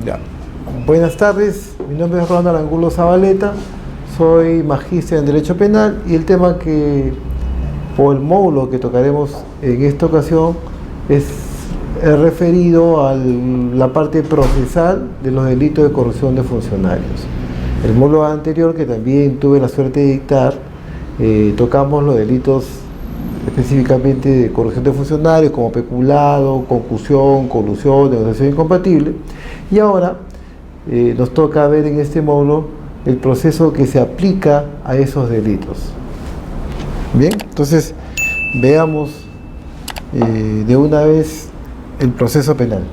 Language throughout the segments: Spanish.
Ya. Buenas tardes, mi nombre es Ronald Angulo Zabaleta, soy magíster en Derecho Penal y el tema o el módulo que tocaremos en esta ocasión es referido a la parte procesal de los delitos de corrupción de funcionarios. El módulo anterior, que también tuve la suerte de dictar, tocamos los delitos específicamente de corrupción de funcionarios como peculado, concusión, colusión, negociación incompatible, y ahora nos toca ver en este módulo el proceso que se aplica a esos delitos. Bien, entonces veamos de una vez el proceso penal.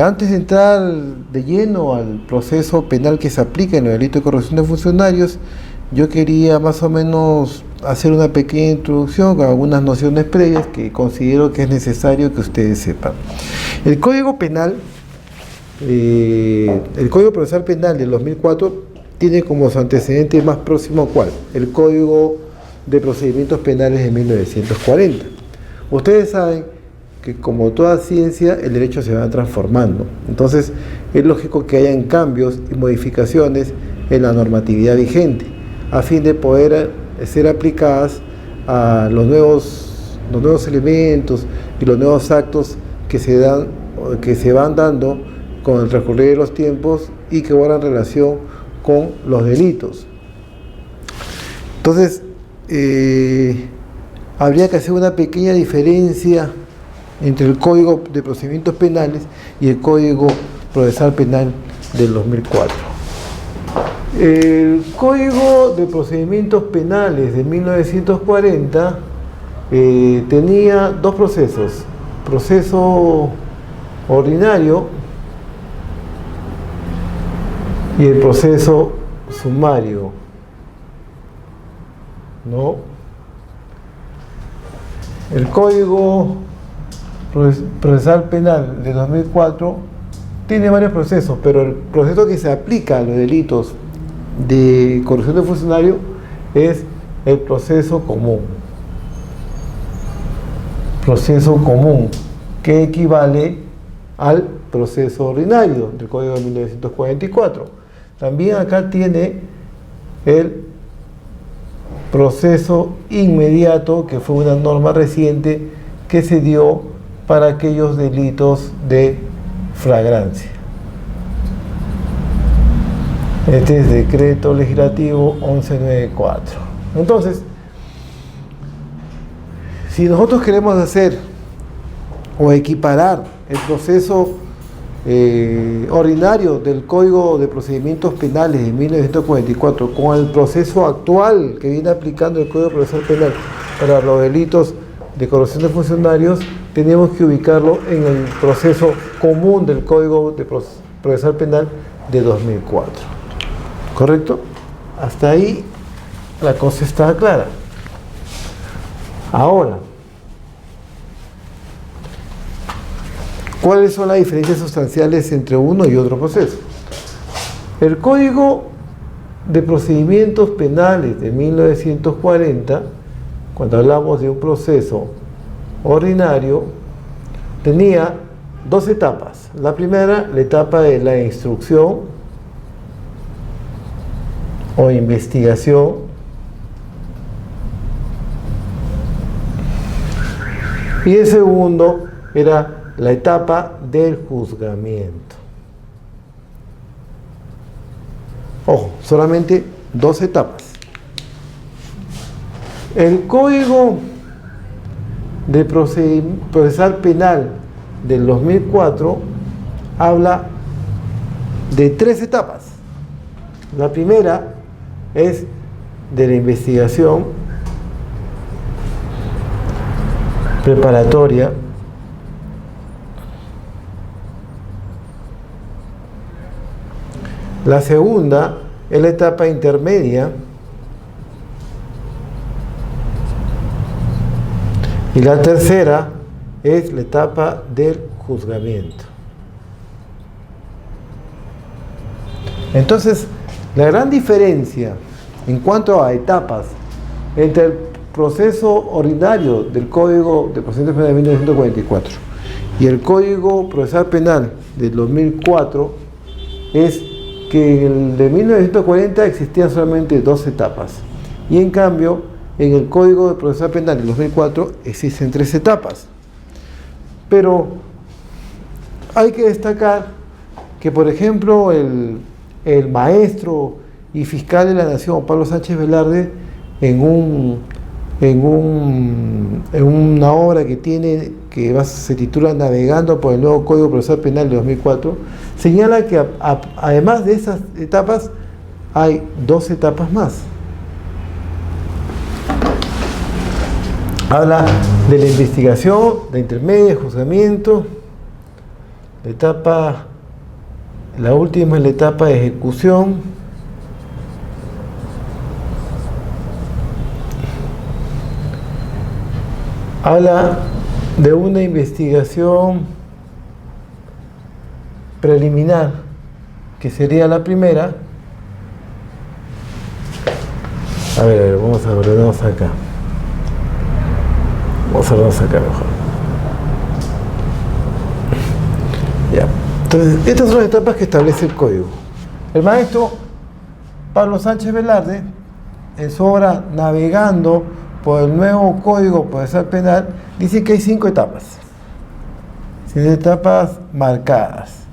Antes de entrar de lleno al proceso penal que se aplica en los delitos de corrupción de funcionarios, yo quería más o menos hacer una pequeña introducción con algunas nociones previas que considero que es necesario que ustedes sepan. El Código Penal, el Código Procesal Penal del 2004 tiene como su antecedente más próximo ¿cuál? El Código de Procedimientos Penales de 1940. Ustedes saben que como toda ciencia el derecho se va transformando, entonces es lógico que hayan cambios y modificaciones en la normatividad vigente a fin de poder ser aplicadas a los nuevos elementos y los nuevos actos que se van dando con el transcurrir de los tiempos y que guardan relación con los delitos. Entonces, habría que hacer una pequeña diferencia entre el Código de Procedimientos Penales y el Código Procesal Penal del 2004. El Código de Procedimientos Penales de 1940 tenía dos procesos: proceso ordinario y el proceso sumario, ¿no? El Código Procesal Penal de 2004 tiene varios procesos, pero el proceso que se aplica a los delitos de corrupción de funcionario es el proceso común. Proceso común, que equivale al proceso ordinario del Código de 1944. También acá tiene el proceso inmediato, que fue una norma reciente que se dio para aquellos delitos de flagrancia. Este es Decreto Legislativo 1194. Entonces, si nosotros queremos hacer o equiparar el proceso ordinario del Código de Procedimientos Penales de 1944 con el proceso actual que viene aplicando el Código Procesal Penal para los delitos de corrupción de funcionarios, tenemos que ubicarlo en el proceso común del Código de Procesal Penal de 2004. ¿Correcto? Hasta ahí la cosa está clara. Ahora, ¿cuáles son las diferencias sustanciales entre uno y otro proceso? El Código de Procedimientos Penales de 1940, cuando hablamos de un proceso ordinario, tenía dos etapas. La primera, la etapa de la instrucción o investigación, y el segundo era la etapa del juzgamiento. Ojo, solamente dos etapas. El Código de Procesal Penal del 2004 habla de tres etapas. La primera es de la investigación preparatoria, la segunda es la etapa intermedia y la tercera es la etapa del juzgamiento. Entonces, la gran diferencia en cuanto a etapas entre el proceso ordinario del Código de Procedimientos Penales de 1944 Y el Código Procesal Penal del 2004 es que en el de 1940 existían solamente 2 etapas. Y en cambio, en el Código de Procesal Penal del 2004 existen 3 etapas. Pero hay que destacar que, por ejemplo, el maestro y fiscal de la Nación, Pablo Sánchez Velarde, en una obra que tiene, se titula Navegando por el nuevo Código Procesal Penal de 2004, señala que además de esas etapas, hay 2 etapas más. Habla de la investigación, la intermedia, el juzgamiento, la última es la etapa de ejecución, habla de una investigación preliminar, que sería la primera. A ver, vamos a ordenarnos acá. Vamos a ordenarnos acá mejor. Ya. Entonces, estas son las etapas que establece el código. El maestro Pablo Sánchez Velarde, en su obra Navegando por el nuevo Código Procesal Penal, dice que hay 5 etapas. 5 etapas marcadas,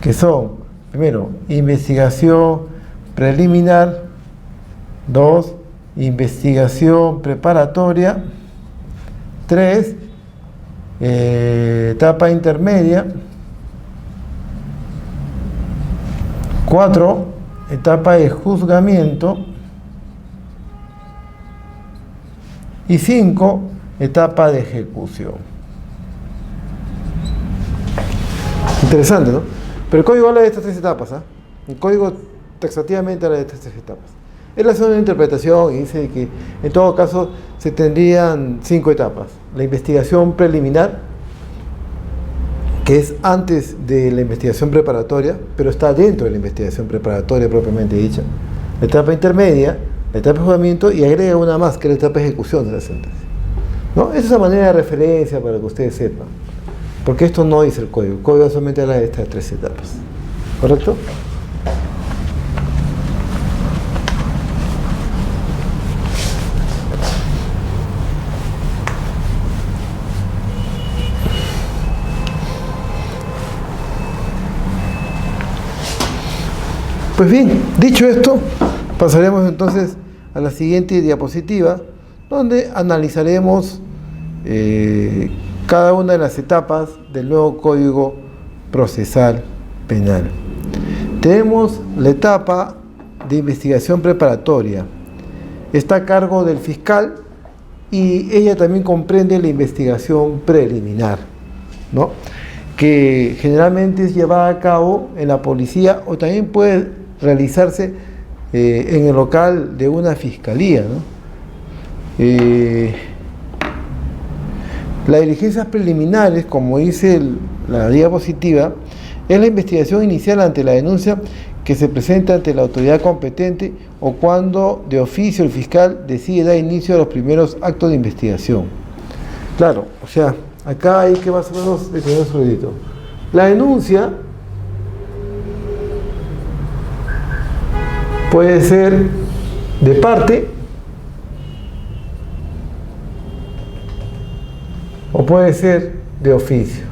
que son, primero, investigación preliminar, 2, investigación preparatoria, 3, etapa intermedia, 4, etapa de juzgamiento, y 5, etapa de ejecución. Interesante, ¿no? Pero el código habla de estas 3 etapas, ¿ah? El código taxativamente habla de estas 3 etapas. Él hace una interpretación y dice que en todo caso se tendrían 5 etapas. La investigación preliminar, que es antes de la investigación preparatoria, pero está dentro de la investigación preparatoria propiamente dicha. La etapa intermedia, la etapa de juzgamiento, y agrega una más, que es la etapa de ejecución de la sentencia, ¿no? Esa es una manera de referencia para que ustedes sepan, porque esto no dice el código solamente habla de estas 3 etapas, ¿correcto? Pues bien, dicho esto, pasaremos entonces a la siguiente diapositiva, donde analizaremos cada una de las etapas del nuevo Código Procesal Penal. Tenemos la etapa de investigación preparatoria. Está a cargo del fiscal y ella también comprende la investigación preliminar, ¿no? Que generalmente es llevada a cabo en la policía o también puede realizarse en el local de una fiscalía, ¿no? Las diligencias preliminares, como dice la diapositiva, es la investigación inicial ante la denuncia que se presenta ante la autoridad competente o cuando de oficio el fiscal decide dar inicio a los primeros actos de investigación. Claro, o sea, acá hay que más o menos detener su dedito. La denuncia puede ser de parte o puede ser de oficio.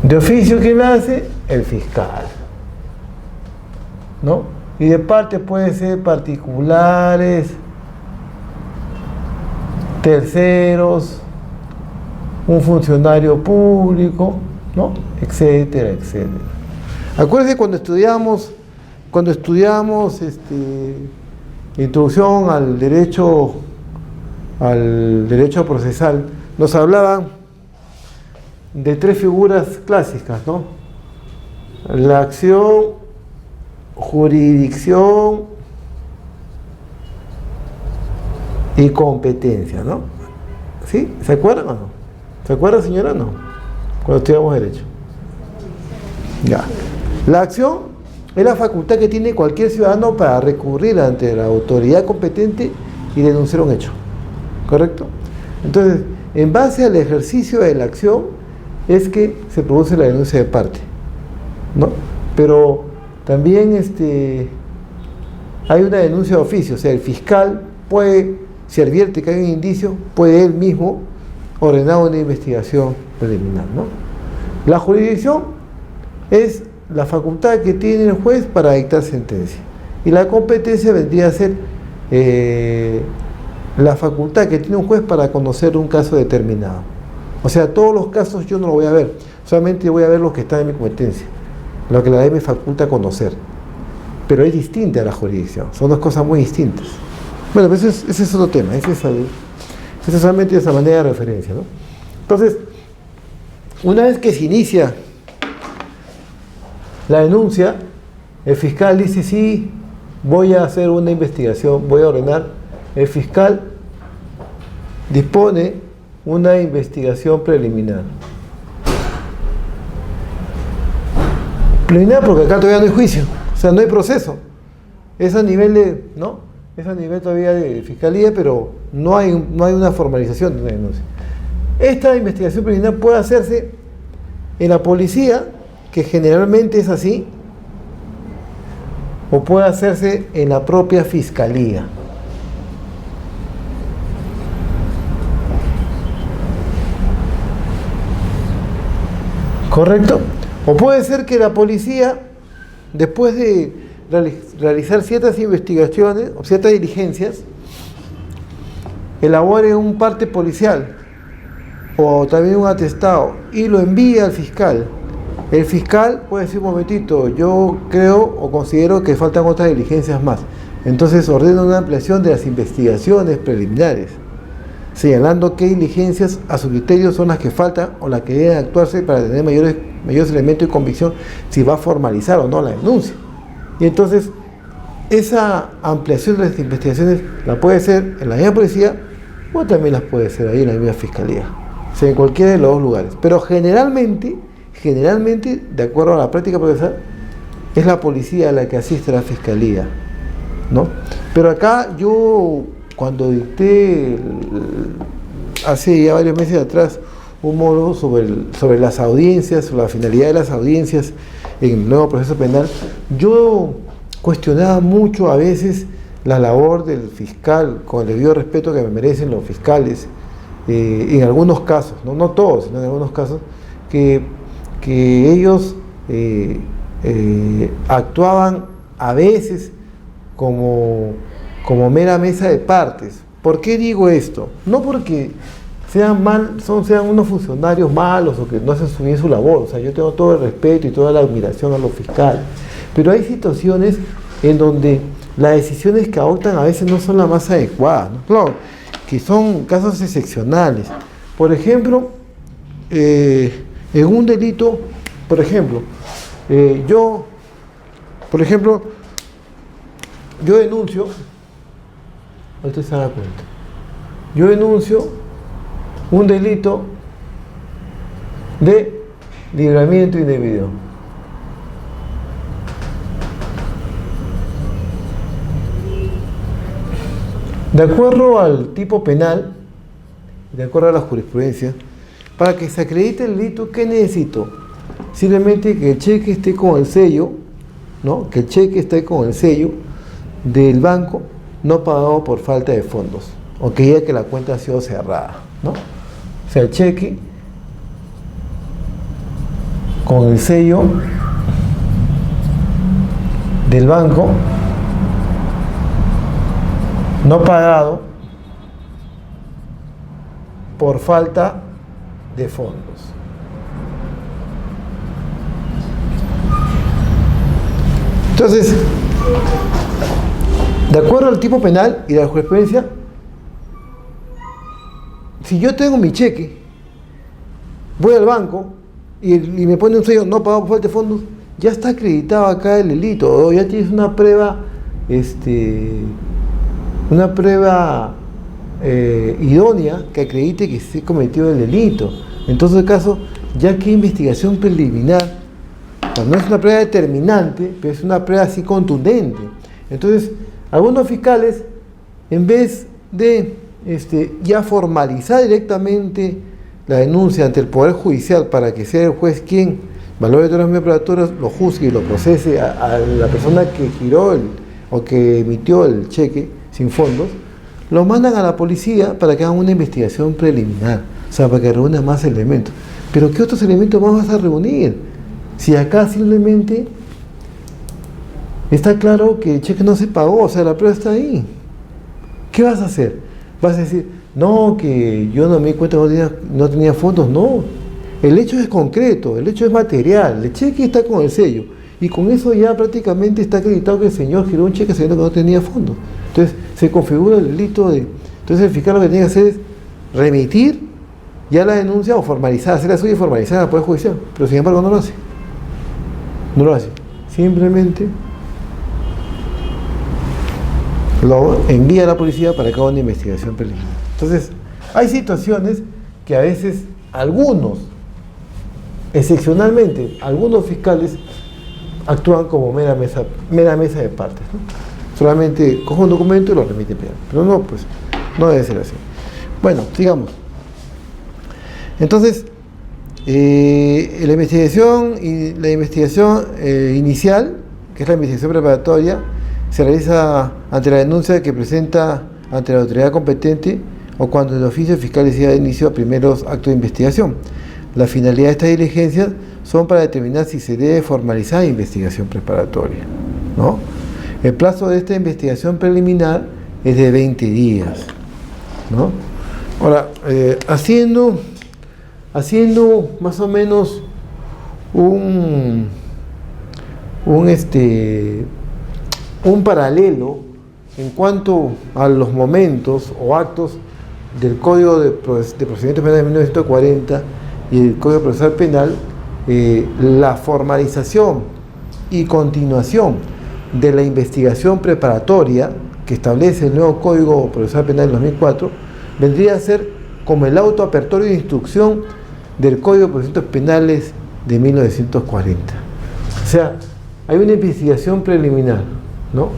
De oficio, ¿quién la hace? El fiscal, ¿no? Y de parte puede ser particulares, terceros, un funcionario público, ¿no? Etcétera, etcétera. Acuérdense cuando estudiamos introducción al derecho procesal, nos hablaban de 3 figuras clásicas, ¿no? La acción, jurisdicción y competencia, ¿no? ¿Sí? ¿Se acuerdan o no? ¿Se acuerda, señora? No. Cuando estudiamos derecho. Ya. La acción es la facultad que tiene cualquier ciudadano para recurrir ante la autoridad competente y denunciar un hecho, ¿correcto? Entonces, en base al ejercicio de la acción es que se produce la denuncia de parte, ¿no? Pero también hay una denuncia de oficio, o sea, el fiscal puede, si advierte que hay un indicio, puede él mismo ordenar una investigación preliminar, ¿no? La jurisdicción es la facultad que tiene el juez para dictar sentencia, y la competencia vendría a ser la facultad que tiene un juez para conocer un caso determinado. O sea, todos los casos yo no lo voy a ver, solamente voy a ver los que están en mi competencia, lo que la ley me faculta conocer. Pero es distinta a la jurisdicción, son dos cosas muy distintas. Bueno, pues ese es otro tema, ese es solamente esa manera de referencia, ¿no? Entonces, una vez que se inicia la denuncia, el fiscal dice: sí, voy a hacer una investigación, voy a ordenar. El fiscal dispone una investigación preliminar. Preliminar porque acá todavía no hay juicio, o sea, no hay proceso. Es a nivel de, ¿no? Es a nivel todavía de fiscalía, pero no hay una formalización de una denuncia. Esta investigación preliminar puede hacerse en la policía, que generalmente es así, o puede hacerse en la propia fiscalía. ¿Correcto? O puede ser que la policía, después de realizar ciertas investigaciones o ciertas diligencias, elabore un parte policial o también un atestado y lo envía al fiscal. El fiscal puede decir: un momentito, yo creo o considero que faltan otras diligencias más. Entonces ordena una ampliación de las investigaciones preliminares, señalando qué diligencias a su criterio son las que faltan o las que deben actuarse para tener mayores elementos de convicción si va a formalizar o no la denuncia. Y entonces esa ampliación de las investigaciones la puede hacer en la misma policía o también las puede hacer ahí en la misma fiscalía, o sea, en cualquiera de los dos lugares. Pero generalmente, de acuerdo a la práctica procesal, es la policía la que asiste a la fiscalía, ¿no? Pero acá yo, cuando dicté hace ya varios meses atrás un módulo sobre las audiencias, sobre la finalidad de las audiencias en el nuevo proceso penal, yo cuestionaba mucho a veces la labor del fiscal, con el debido respeto que me merecen los fiscales, en algunos casos, no todos, sino en algunos casos, que ellos actuaban a veces como mera mesa de partes. ¿Por qué digo esto? No porque sean unos funcionarios malos o que no hacen bien su labor. O sea, yo tengo todo el respeto y toda la admiración a los fiscales, pero hay situaciones en donde las decisiones que adoptan a veces no son las más adecuadas, ¿no? Claro, que son casos excepcionales. Por ejemplo, en un delito, por ejemplo, yo denuncio, usted se da cuenta, yo denuncio un delito de libramiento indebido. De acuerdo al tipo penal, de acuerdo a la jurisprudencia, para que se acredite el delito, ¿qué necesito? Simplemente que el cheque esté con el sello, ¿no? Que el cheque esté con el sello del banco no pagado por falta de fondos, o que diga que la cuenta ha sido cerrada, ¿no? O sea, el cheque con el sello del banco no pagado por falta de fondos. Entonces, de acuerdo al tipo penal y la jurisprudencia, si yo tengo mi cheque, voy al banco y me pone un sello no pagado por falta de fondos, ya está acreditado acá el delito, o ya tienes una prueba, idónea que acredite que se ha cometido el delito. En todo caso, ya que investigación preliminar, pues no es una prueba determinante, pero es una prueba así contundente. Entonces, algunos fiscales, en vez de ya formalizar directamente la denuncia ante el Poder Judicial para que sea el juez quien valore todas las medidas probatorias, lo juzgue y lo procese a la persona que giró o que emitió el cheque sin fondos, lo mandan a la policía para que hagan una investigación preliminar, o sea, para que reúnan más elementos. Pero ¿qué otros elementos más vas a reunir? Si acá simplemente está claro que el cheque no se pagó, o sea, la prueba está ahí. ¿Qué vas a hacer? ¿Vas a decir, no, que yo no me di cuenta que no tenía fondos? No. El hecho es concreto, el hecho es material, el cheque está con el sello. Y con eso ya prácticamente está acreditado que el señor giró un cheque sabiendo que no tenía fondos. Entonces, se configura el delito de... Entonces, el fiscal lo que tiene que hacer es remitir ya la denuncia o formalizar, hacer la suya y formalizar al Poder Judicial. Pero, sin embargo, no lo hace. No lo hace. Simplemente lo envía a la policía para que haga una investigación preliminar. Entonces, hay situaciones que a veces excepcionalmente, algunos fiscales actúan como mera mesa de partes, ¿no? Solamente coge un documento y lo remite penal. Pero no, pues, no debe ser así. Bueno, sigamos. Entonces, la investigación inicial, que es la investigación preparatoria, se realiza ante la denuncia que presenta ante la autoridad competente o cuando el oficio fiscal decida inicio a primeros actos de investigación. La finalidad de estas diligencias son para determinar si se debe formalizar investigación preparatoria, ¿no? El plazo de esta investigación preliminar es de 20 días, ¿no? Ahora, haciendo más o menos un paralelo en cuanto a los momentos o actos del Código de Procedimientos Penales de 1940 y el Código Procesal Penal, la formalización y continuación de la investigación preparatoria que establece el nuevo Código Procesal Penal del 2004 vendría a ser como el auto apertorio de instrucción del Código de Procedimientos Penales de 1940. O sea, hay una investigación preliminar, ¿no?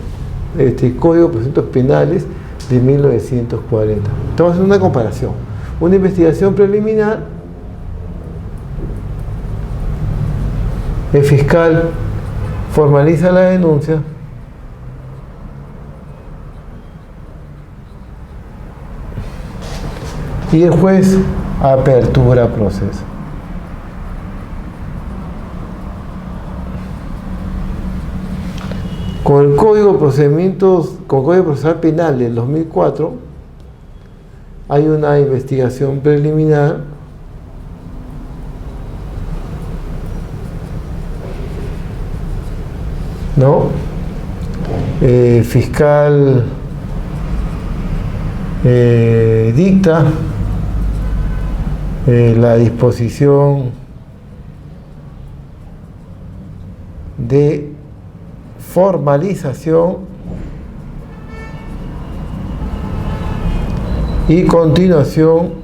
Código de Procedimientos Penales de 1940. Estamos haciendo una comparación. Una investigación preliminar, el fiscal formaliza la denuncia y el juez apertura proceso. Con el Código Procesal Penal del 2004 hay una investigación preliminar ¿no? El fiscal dicta la disposición de formalización y continuación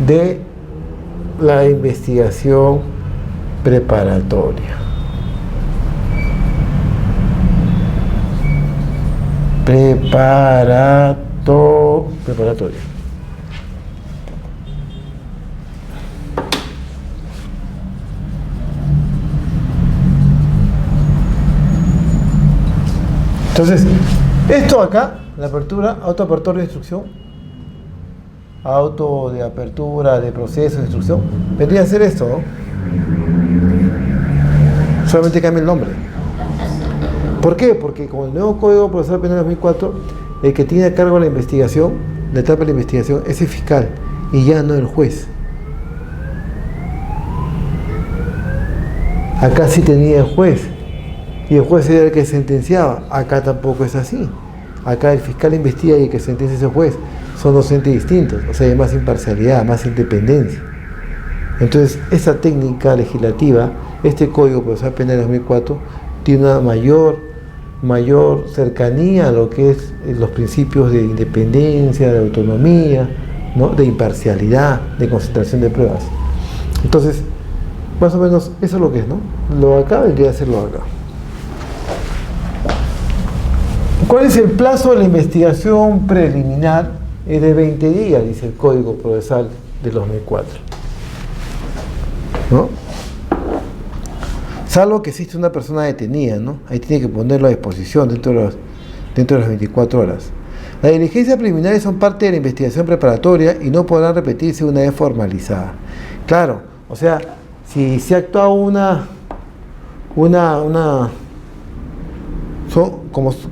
de la investigación preparatoria. Preparatoria. Entonces, esto acá, la apertura, autoapertura de instrucción, auto de apertura de proceso de instrucción, vendría a ser esto, ¿no? Solamente cambia el nombre. ¿Por qué? Porque con el nuevo Código Procesal Penal de 2004, el que tiene a cargo la investigación, la etapa de la investigación, es el fiscal y ya no el juez. Acá sí tenía el juez y el juez era el que sentenciaba. Acá tampoco es así. Acá el fiscal investiga y el que sentencia es el juez. Son dos entes distintos, o sea, hay más imparcialidad, más independencia. Entonces, esa técnica legislativa, este Código Procesal Penal de 2004, tiene una mayor cercanía a lo que es los principios de independencia, de autonomía, ¿no? De imparcialidad, de concentración de pruebas. Entonces, más o menos eso es lo que es, ¿no? Lo acá vendría a ser lo acá. ¿Cuál es el plazo de la investigación preliminar? Es de 20 días, dice el Código Procesal de 2004. ¿No? Salvo que existe una persona detenida, ¿no? Ahí tiene que ponerlo a disposición dentro de las 24 horas. Las diligencias preliminares son parte de la investigación preparatoria y no podrán repetirse una vez formalizada. Claro, o sea, si se ha actuado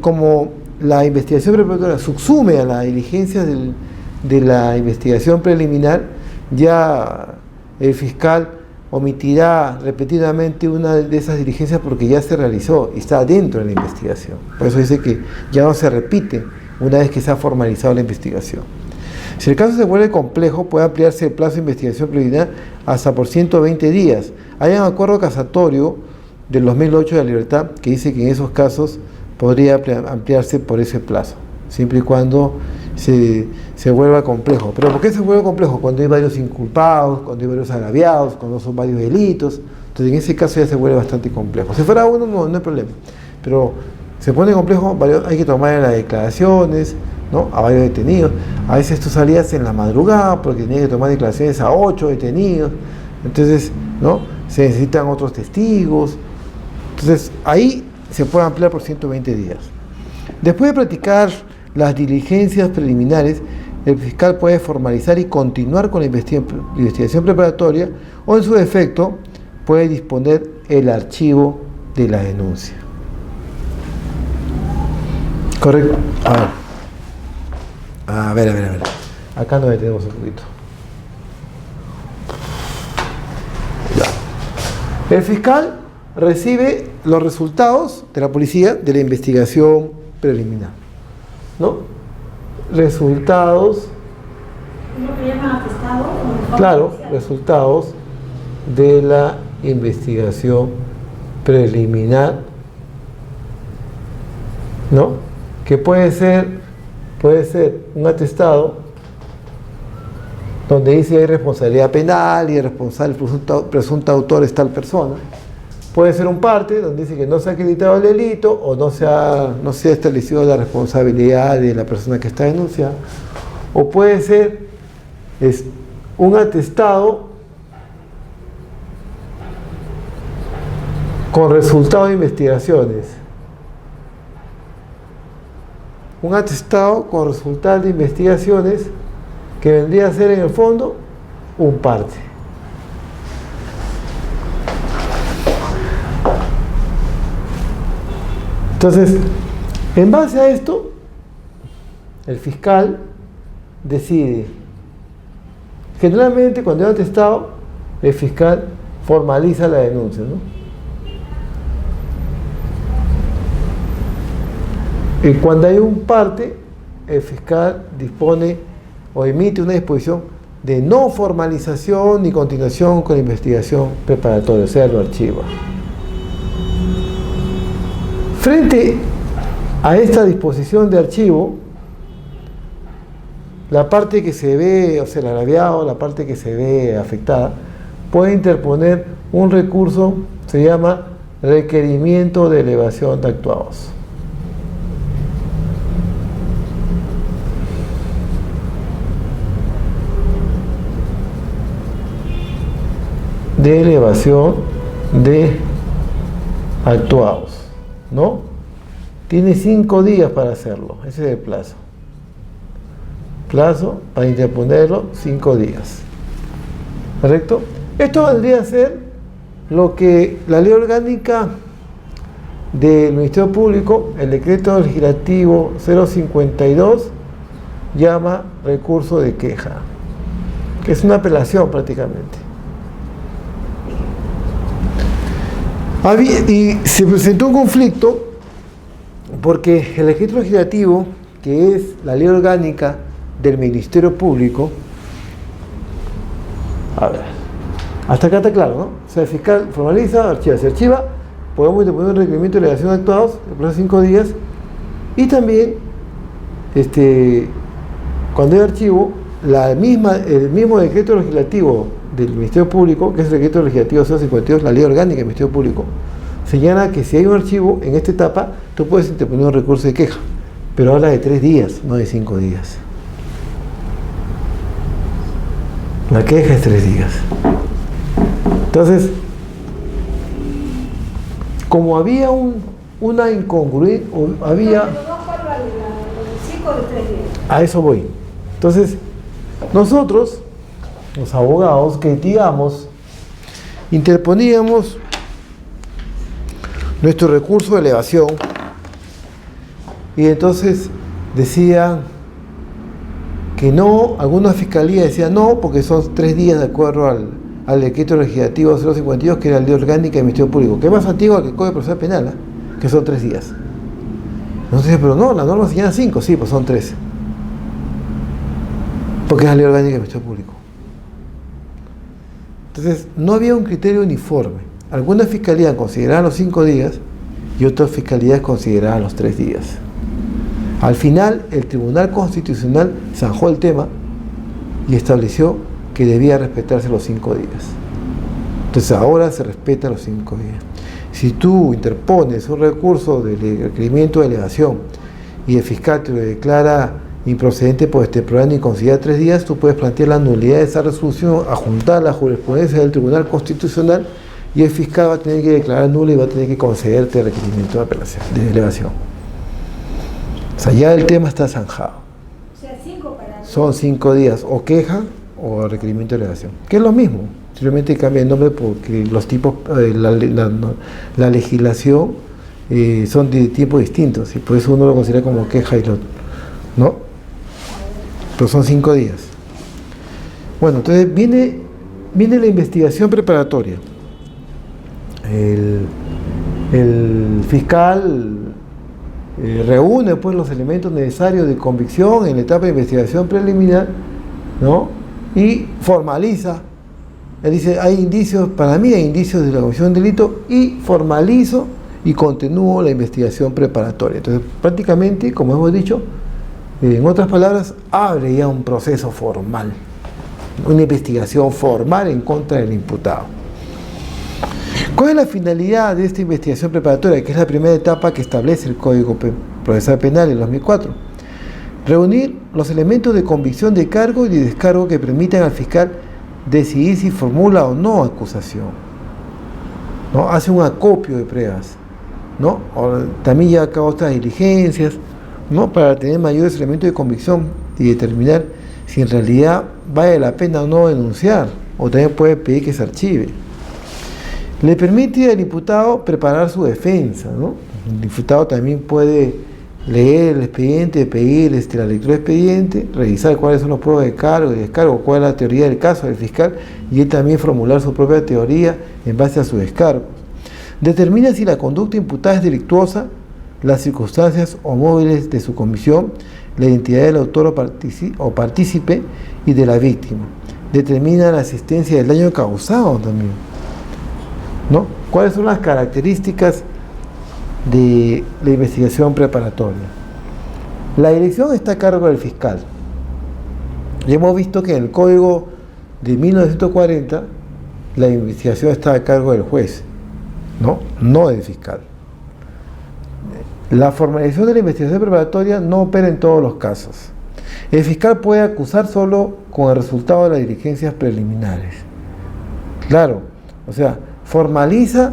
como la investigación preparatoria subsume a las diligencias de la investigación preliminar, ya el fiscal omitirá repetidamente una de esas diligencias porque ya se realizó y está dentro de la investigación. Por eso dice que ya no se repite una vez que se ha formalizado la investigación. Si el caso se vuelve complejo, puede ampliarse el plazo de investigación preliminar hasta por 120 días. Hay un acuerdo casatorio del 2008 de la Libertad que dice que en esos casos podría ampliarse por ese plazo, siempre y cuando se vuelva complejo. ¿Pero por qué se vuelve complejo? Cuando hay varios inculpados, cuando hay varios agraviados, cuando son varios delitos. Entonces en ese caso ya se vuelve bastante complejo. Si fuera uno no hay problema, pero se pone complejo, hay que tomar las declaraciones, ¿no?, a varios detenidos. A veces tú salías en la madrugada porque tenías que tomar declaraciones a 8 detenidos, entonces, ¿no?, se necesitan otros testigos. Entonces ahí se puede ampliar por 120 días. Después de practicar las diligencias preliminares, el fiscal puede formalizar y continuar con la investigación preparatoria, o en su defecto puede disponer el archivo de la denuncia. Correcto. A ver. Acá nos detenemos un poquito. Ya. El fiscal recibe los resultados de la policía de la investigación preliminar, ¿no? Resultados. ¿Lo que llaman atestado? Claro, resultados de la investigación preliminar, ¿no? Que puede ser un atestado donde dice hay responsabilidad penal y el responsable presunto autor es tal persona. Puede ser un parte donde dice que no se ha acreditado el delito o no se ha establecido la responsabilidad de la persona que está denunciada. O puede ser un atestado con resultado de investigaciones. Un atestado con resultado de investigaciones que vendría a ser en el fondo un parte. Entonces, en base a esto, el fiscal decide. Generalmente, cuando hay un atestado, el fiscal formaliza la denuncia, ¿no? Y cuando hay un parte, el fiscal dispone o emite una disposición de no formalización ni continuación con la investigación preparatoria, o sea, lo archiva. Frente a esta disposición de archivo, la parte que se ve, o sea, el agraviado, la parte que se ve afectada, puede interponer un recurso, se llama requerimiento de elevación de actuados. De elevación de actuados, ¿no? Tiene 5 días para hacerlo, ese es el plazo. Plazo para interponerlo, 5 días. ¿Correcto? Esto vendría a ser lo que la ley orgánica del Ministerio Público, el decreto legislativo 052, llama recurso de queja, que es una apelación prácticamente. Y se presentó un conflicto porque el decreto legislativo, que es la ley orgánica del Ministerio Público, a ver, hasta acá está claro, ¿no? O sea, el fiscal formaliza, archiva, se archiva, podemos interponer un requerimiento de elevación de actuados en plazo de 5 días, y también, cuando hay archivo, el mismo decreto legislativo del Ministerio Público, que es el decreto legislativo 052, la ley orgánica del Ministerio Público, señala que si hay un archivo en esta etapa, tú puedes interponer un recurso de queja. pero habla de 3 días, no de 5 días. La queja es 3 días. Entonces, como había una incongruencia, había... A eso voy. Entonces, nosotros, los abogados, que digamos, interponíamos nuestro recurso de elevación y entonces decían que no, algunas fiscalías decían no, porque son 3 días de acuerdo al decreto legislativo 052, que era la ley orgánica del Ministerio Público, que es más antiguo que el Código Procesal Penal, que son 3 días. Entonces, pero no, la norma señala 5, sí, pues son 3. Porque es la ley orgánica del Ministerio Público. Entonces, no había un criterio uniforme. Algunas fiscalías consideraban los 5 días y otras fiscalías consideraban los 3 días. Al final, el Tribunal Constitucional zanjó el tema y estableció que debía respetarse los 5 días. Entonces, ahora se respetan los 5 días. Si tú interpones un recurso de requerimiento de elevación y el fiscal te lo declara improcedente por extemporaneidad y considera 3 días, tú puedes plantear la nulidad de esa resolución, adjuntar la jurisprudencia del Tribunal Constitucional y el fiscal va a tener que declarar nula y va a tener que concederte el requerimiento de apelación, de elevación. O sea, ya el tema está zanjado. O sea, 5 para... Son 5 días, o queja o requerimiento de elevación, que es lo mismo. Simplemente cambia el nombre porque los tipos, la legislación son de tiempos distintos y por eso uno lo considera como queja y lo otro, ¿no? Pero son 5 días. Bueno, entonces viene la investigación preparatoria. El fiscal reúne pues los elementos necesarios de convicción en la etapa de investigación preliminar, ¿no? Y formaliza. Él dice, hay indicios, para mí hay indicios de la comisión de delito y formalizo y continúo la investigación preparatoria. Entonces, prácticamente, como hemos dicho, en otras palabras, abre ya un proceso formal, una investigación formal en contra del imputado. ¿Cuál es la finalidad de esta investigación preparatoria? Que es la primera etapa que establece el Código Procesal Penal en 2004. Reunir los elementos de convicción de cargo y de descargo que permitan al fiscal decidir si formula o no acusación, ¿no? Hace un acopio de pruebas, ¿no? También lleva a cabo otras diligencias, ¿no? Para tener mayores elementos de convicción y determinar si en realidad vale la pena o no denunciar, o también puede pedir que se archive. Le permite al imputado preparar su defensa, ¿no? El imputado también puede leer el expediente, pedir la lectura del expediente, revisar cuáles son los pruebas de cargo y descargo, cuál es la teoría del caso del fiscal, y él también formular su propia teoría en base a sus descargos. Determina si la conducta imputada es delictuosa, las circunstancias o móviles de su comisión, la identidad del autor o partícipe y de la víctima. Determina la existencia del daño causado también, ¿no? ¿Cuáles son las características de la investigación preparatoria? La dirección está a cargo del fiscal. Y hemos visto que en el Código de 1940 la investigación está a cargo del juez, no del fiscal. La formalización de la investigación preparatoria no opera en todos los casos. El fiscal puede acusar solo con el resultado de las diligencias preliminares. Claro, o sea, formaliza.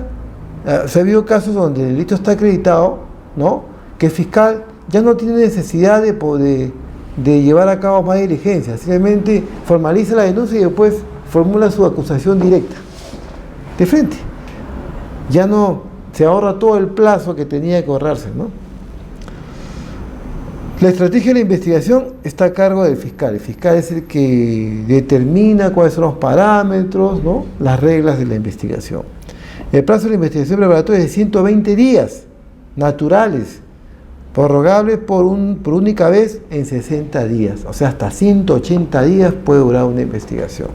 Se ha habido casos donde el delito está acreditado, ¿no? Que el fiscal ya no tiene necesidad de llevar a cabo más diligencias, simplemente formaliza la denuncia y después formula su acusación directa, de frente. Ya no se ahorra todo el plazo que tenía que ahorrarse, ¿no? La estrategia de la investigación está a cargo del fiscal. El fiscal es el que determina cuáles son los parámetros, ¿no? Las reglas de la investigación. El plazo de la investigación preparatoria es de 120 días naturales, prorrogables por única vez en 60 días. O sea, hasta 180 días puede durar una investigación,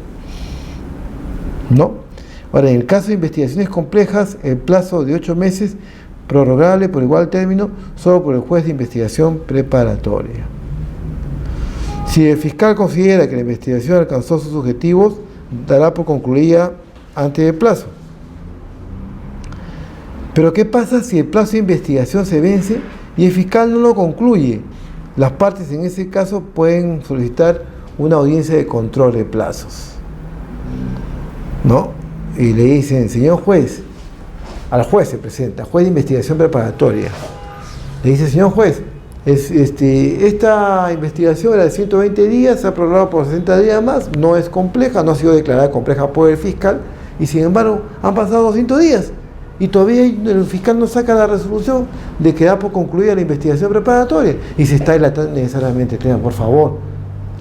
¿no? Ahora, en el caso de investigaciones complejas, el plazo de 8 meses, prorrogable por igual término, solo por el juez de investigación preparatoria. Si el fiscal considera que la investigación alcanzó sus objetivos, dará por concluida antes del plazo. Pero ¿qué pasa si el plazo de investigación se vence y el fiscal no lo concluye, las partes en ese caso pueden solicitar una audiencia de control de plazos, ¿no? Y le dicen, señor juez, al juez se presenta, juez de investigación preparatoria, le dice, señor juez, esta investigación era de 120 días, se ha prorrogado por 60 días más, no es compleja, no ha sido declarada compleja por el fiscal, y sin embargo han pasado 200 días y todavía el fiscal no saca la resolución de que da por concluida la investigación preparatoria y se está dilatando necesariamente el tema. Por favor,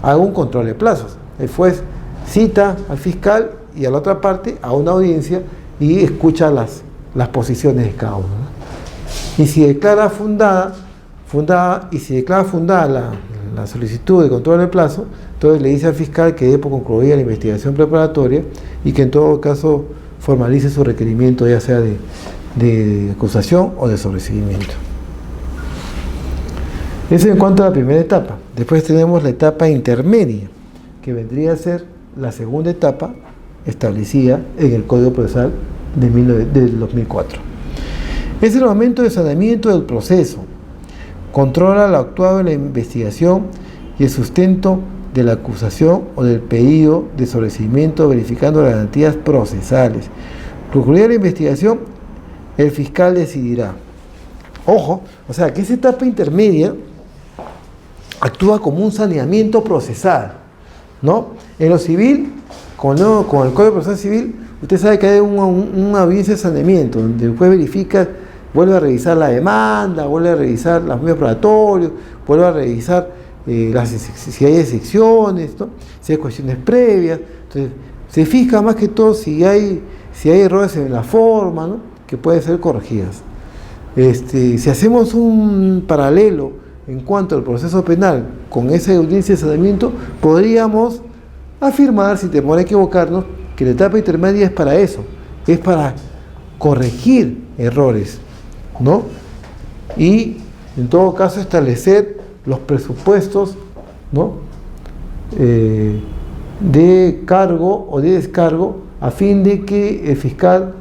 haga un control de plazos. El juez cita al fiscal y a la otra parte a una audiencia y escucha las posiciones de cada uno, ¿no? Y si declara fundada la solicitud de control de plazo, entonces le dice al fiscal que dé por concluida la investigación preparatoria y que en todo caso formalice su requerimiento, ya sea de acusación o de sobreseimiento. Eso en cuanto a la primera etapa. Después tenemos la etapa intermedia, que vendría a ser la segunda etapa establecida en el Código Procesal del 2004. Es el momento de saneamiento del proceso. Controla lo actuado en la investigación y el sustento de la acusación o del pedido de sobreseimiento, verificando las garantías procesales. Concluida la investigación, el fiscal decidirá. Ojo, o sea que esa etapa intermedia actúa como un saneamiento procesal, ¿no? En lo civil, con el Código Procesal Civil, usted sabe que hay una audiencia de saneamiento, donde el juez verifica, vuelve a revisar la demanda, vuelve a revisar los medios probatorios, vuelve a revisar si hay excepciones, ¿no? Si hay cuestiones previas. Entonces, se fija más que todo si hay errores en la forma, ¿no? Que pueden ser corregidas. Si hacemos un paralelo en cuanto al proceso penal con esa audiencia de saneamiento, podríamos afirmar, sin temor a equivocarnos, que la etapa intermedia es para eso, es para corregir errores, ¿no? Y en todo caso establecer los presupuestos, ¿no? De cargo o de descargo, a fin de que el fiscal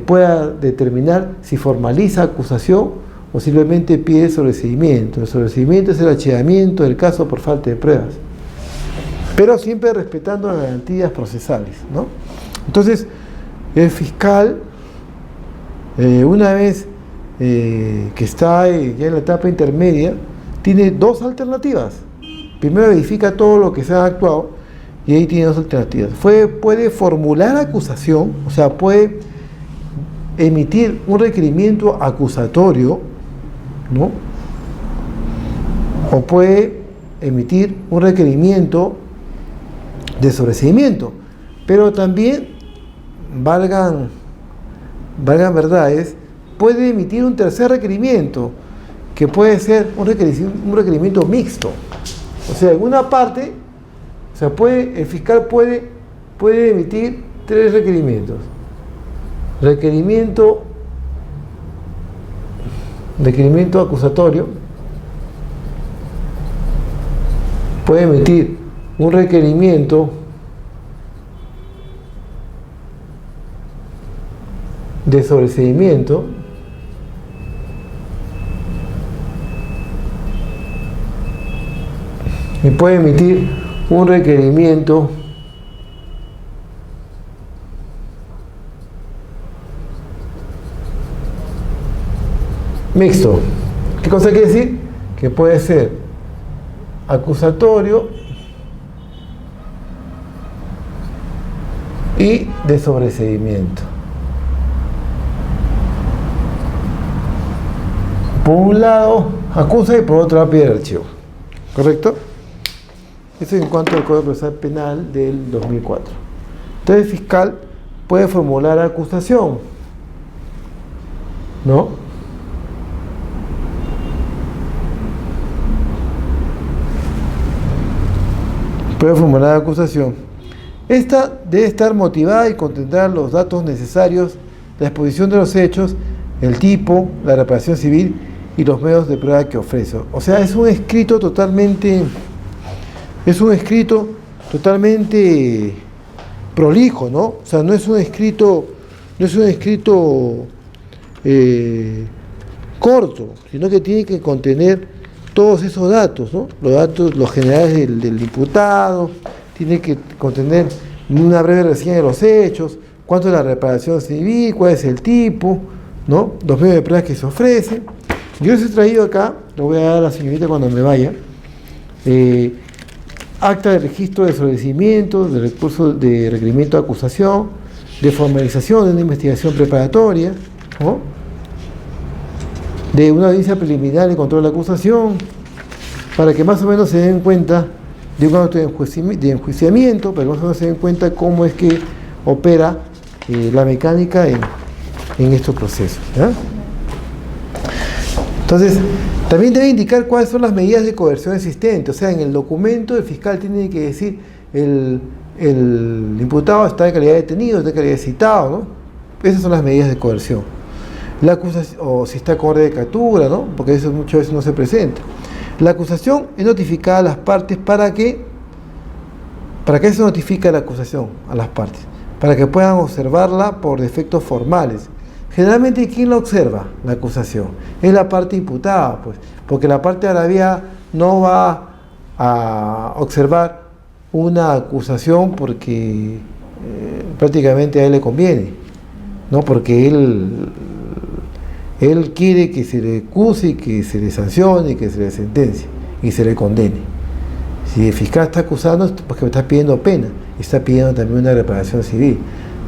pueda determinar si formaliza acusación o simplemente pide sobreseimiento. El sobreseimiento es el archivamiento del caso por falta de pruebas, pero siempre respetando las garantías procesales, ¿no? Entonces, el fiscal, una vez que está ya en la etapa intermedia, tiene dos alternativas. Primero verifica todo lo que se ha actuado y ahí tiene dos alternativas. Puede formular acusación, o sea, puede emitir un requerimiento acusatorio, ¿no? O puede emitir un requerimiento de sobreseimiento, pero también, valgan verdades, puede emitir un tercer requerimiento, que puede ser un requerimiento mixto. O sea, en una parte, o sea, el fiscal puede emitir tres requerimientos. Requerimiento acusatorio, puede emitir un requerimiento de sobreseimiento y puede emitir un requerimiento mixto. ¿Qué cosa quiere decir? Que puede ser acusatorio y de sobreseimiento. Por un lado acusa y por otro lado pide el archivo. ¿Correcto? Eso en cuanto al Código Procesal Penal del 2004. Entonces el fiscal puede formular acusación, ¿no? Puede formular acusación. Esta debe estar motivada y contendrá los datos necesarios, la exposición de los hechos, el tipo, la reparación civil y los medios de prueba que ofrece. O sea, es un escrito totalmente prolijo, ¿no? O sea, no es un escrito corto, sino que tiene que contener todos esos datos, ¿no? Los datos, los generales del imputado, tiene que contener una breve reseña de los hechos, cuánto es la reparación civil, cuál es el tipo, ¿no? Los medios de pruebas que se ofrecen. Yo les he traído acá, lo voy a dar a la señorita cuando me vaya, acta de registro de establecimiento, de recurso de requerimiento de acusación, de formalización de una investigación preparatoria, ¿no? De una audiencia preliminar de control de la acusación, para que más o menos se den cuenta de un acto de enjuiciamiento, para que más o menos se den cuenta cómo es que opera la mecánica en estos procesos, ¿ya? Entonces, también debe indicar cuáles son las medidas de coerción existentes. O sea, en el documento el fiscal tiene que decir el imputado está en calidad de detenido, está en calidad de citado, ¿no? Esas son las medidas de coerción. La acusación, o si está con orden de captura, ¿no? Porque eso muchas veces no se presenta. La acusación es notificada a las partes ¿para qué se notifica la acusación a las partes? Para que puedan observarla por defectos formales. Generalmente, ¿quién la observa? La acusación. Es la parte imputada, pues, porque la parte agraviada no va a observar una acusación porque prácticamente a él le conviene, ¿no? Porque él quiere que se le acuse, que se le sancione, que se le sentencie y se le condene. Si el fiscal está acusando, es porque está pidiendo pena y está pidiendo también una reparación civil.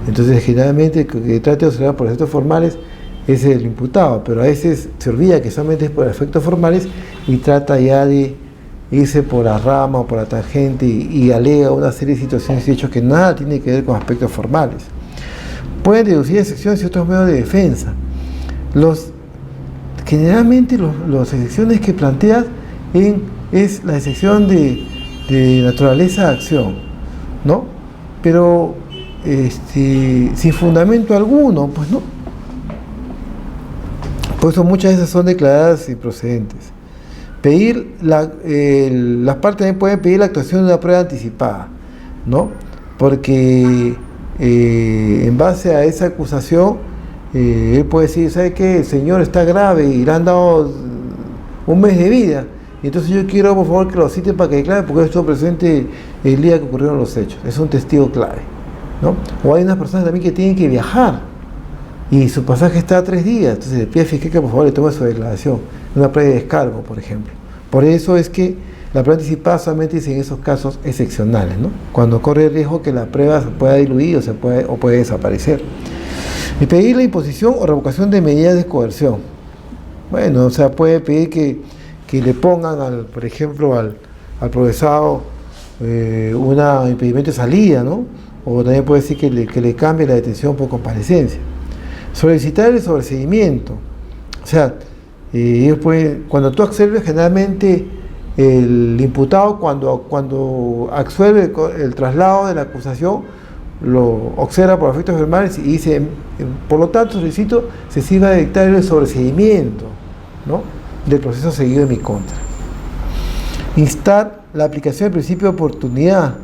Entonces, generalmente, el que trate de observar por efectos formales es el imputado, pero a veces se olvida que solamente es por efectos formales y trata ya de irse por la rama o por la tangente y alega una serie de situaciones y hechos que nada tiene que ver con aspectos formales. Pueden deducir excepciones y otros medios de defensa. Generalmente las excepciones que planteas es la excepción de naturaleza de acción, ¿no? Pero sin fundamento alguno, pues no. Por eso muchas de esas son declaradas improcedentes. Las partes también pueden pedir la actuación de una prueba anticipada, ¿no? Porque en base a esa acusación, él puede decir, ¿sabe qué? El señor está grave y le han dado un mes de vida. Y entonces yo quiero, por favor, que lo citen para que declare, porque estuvo presente el día que ocurrieron los hechos. Es un testigo clave, ¿no? O hay unas personas también que tienen que viajar y su pasaje está a 3 días. Entonces le pide al fiscal que por favor le tome su declaración, una prueba de descargo, por ejemplo. Por eso es que la prueba anticipada solamente es en esos casos excepcionales, ¿no? Cuando corre el riesgo que la prueba se pueda diluir o puede desaparecer. Y pedir la imposición o revocación de medidas de coerción. Bueno, o sea, puede pedir que le pongan, por ejemplo, al procesado un impedimento de salida, ¿no? O también puede decir que le cambie la detención por comparecencia. Solicitar el sobreseimiento. O sea, cuando tú absuelves, generalmente el imputado, cuando absuelve el traslado de la acusación, lo observa por efectos formales y dice, por lo tanto, solicito se sirva de dictar el sobreseimiento, ¿no?, del proceso seguido en mi contra. Instar la aplicación del principio de oportunidad.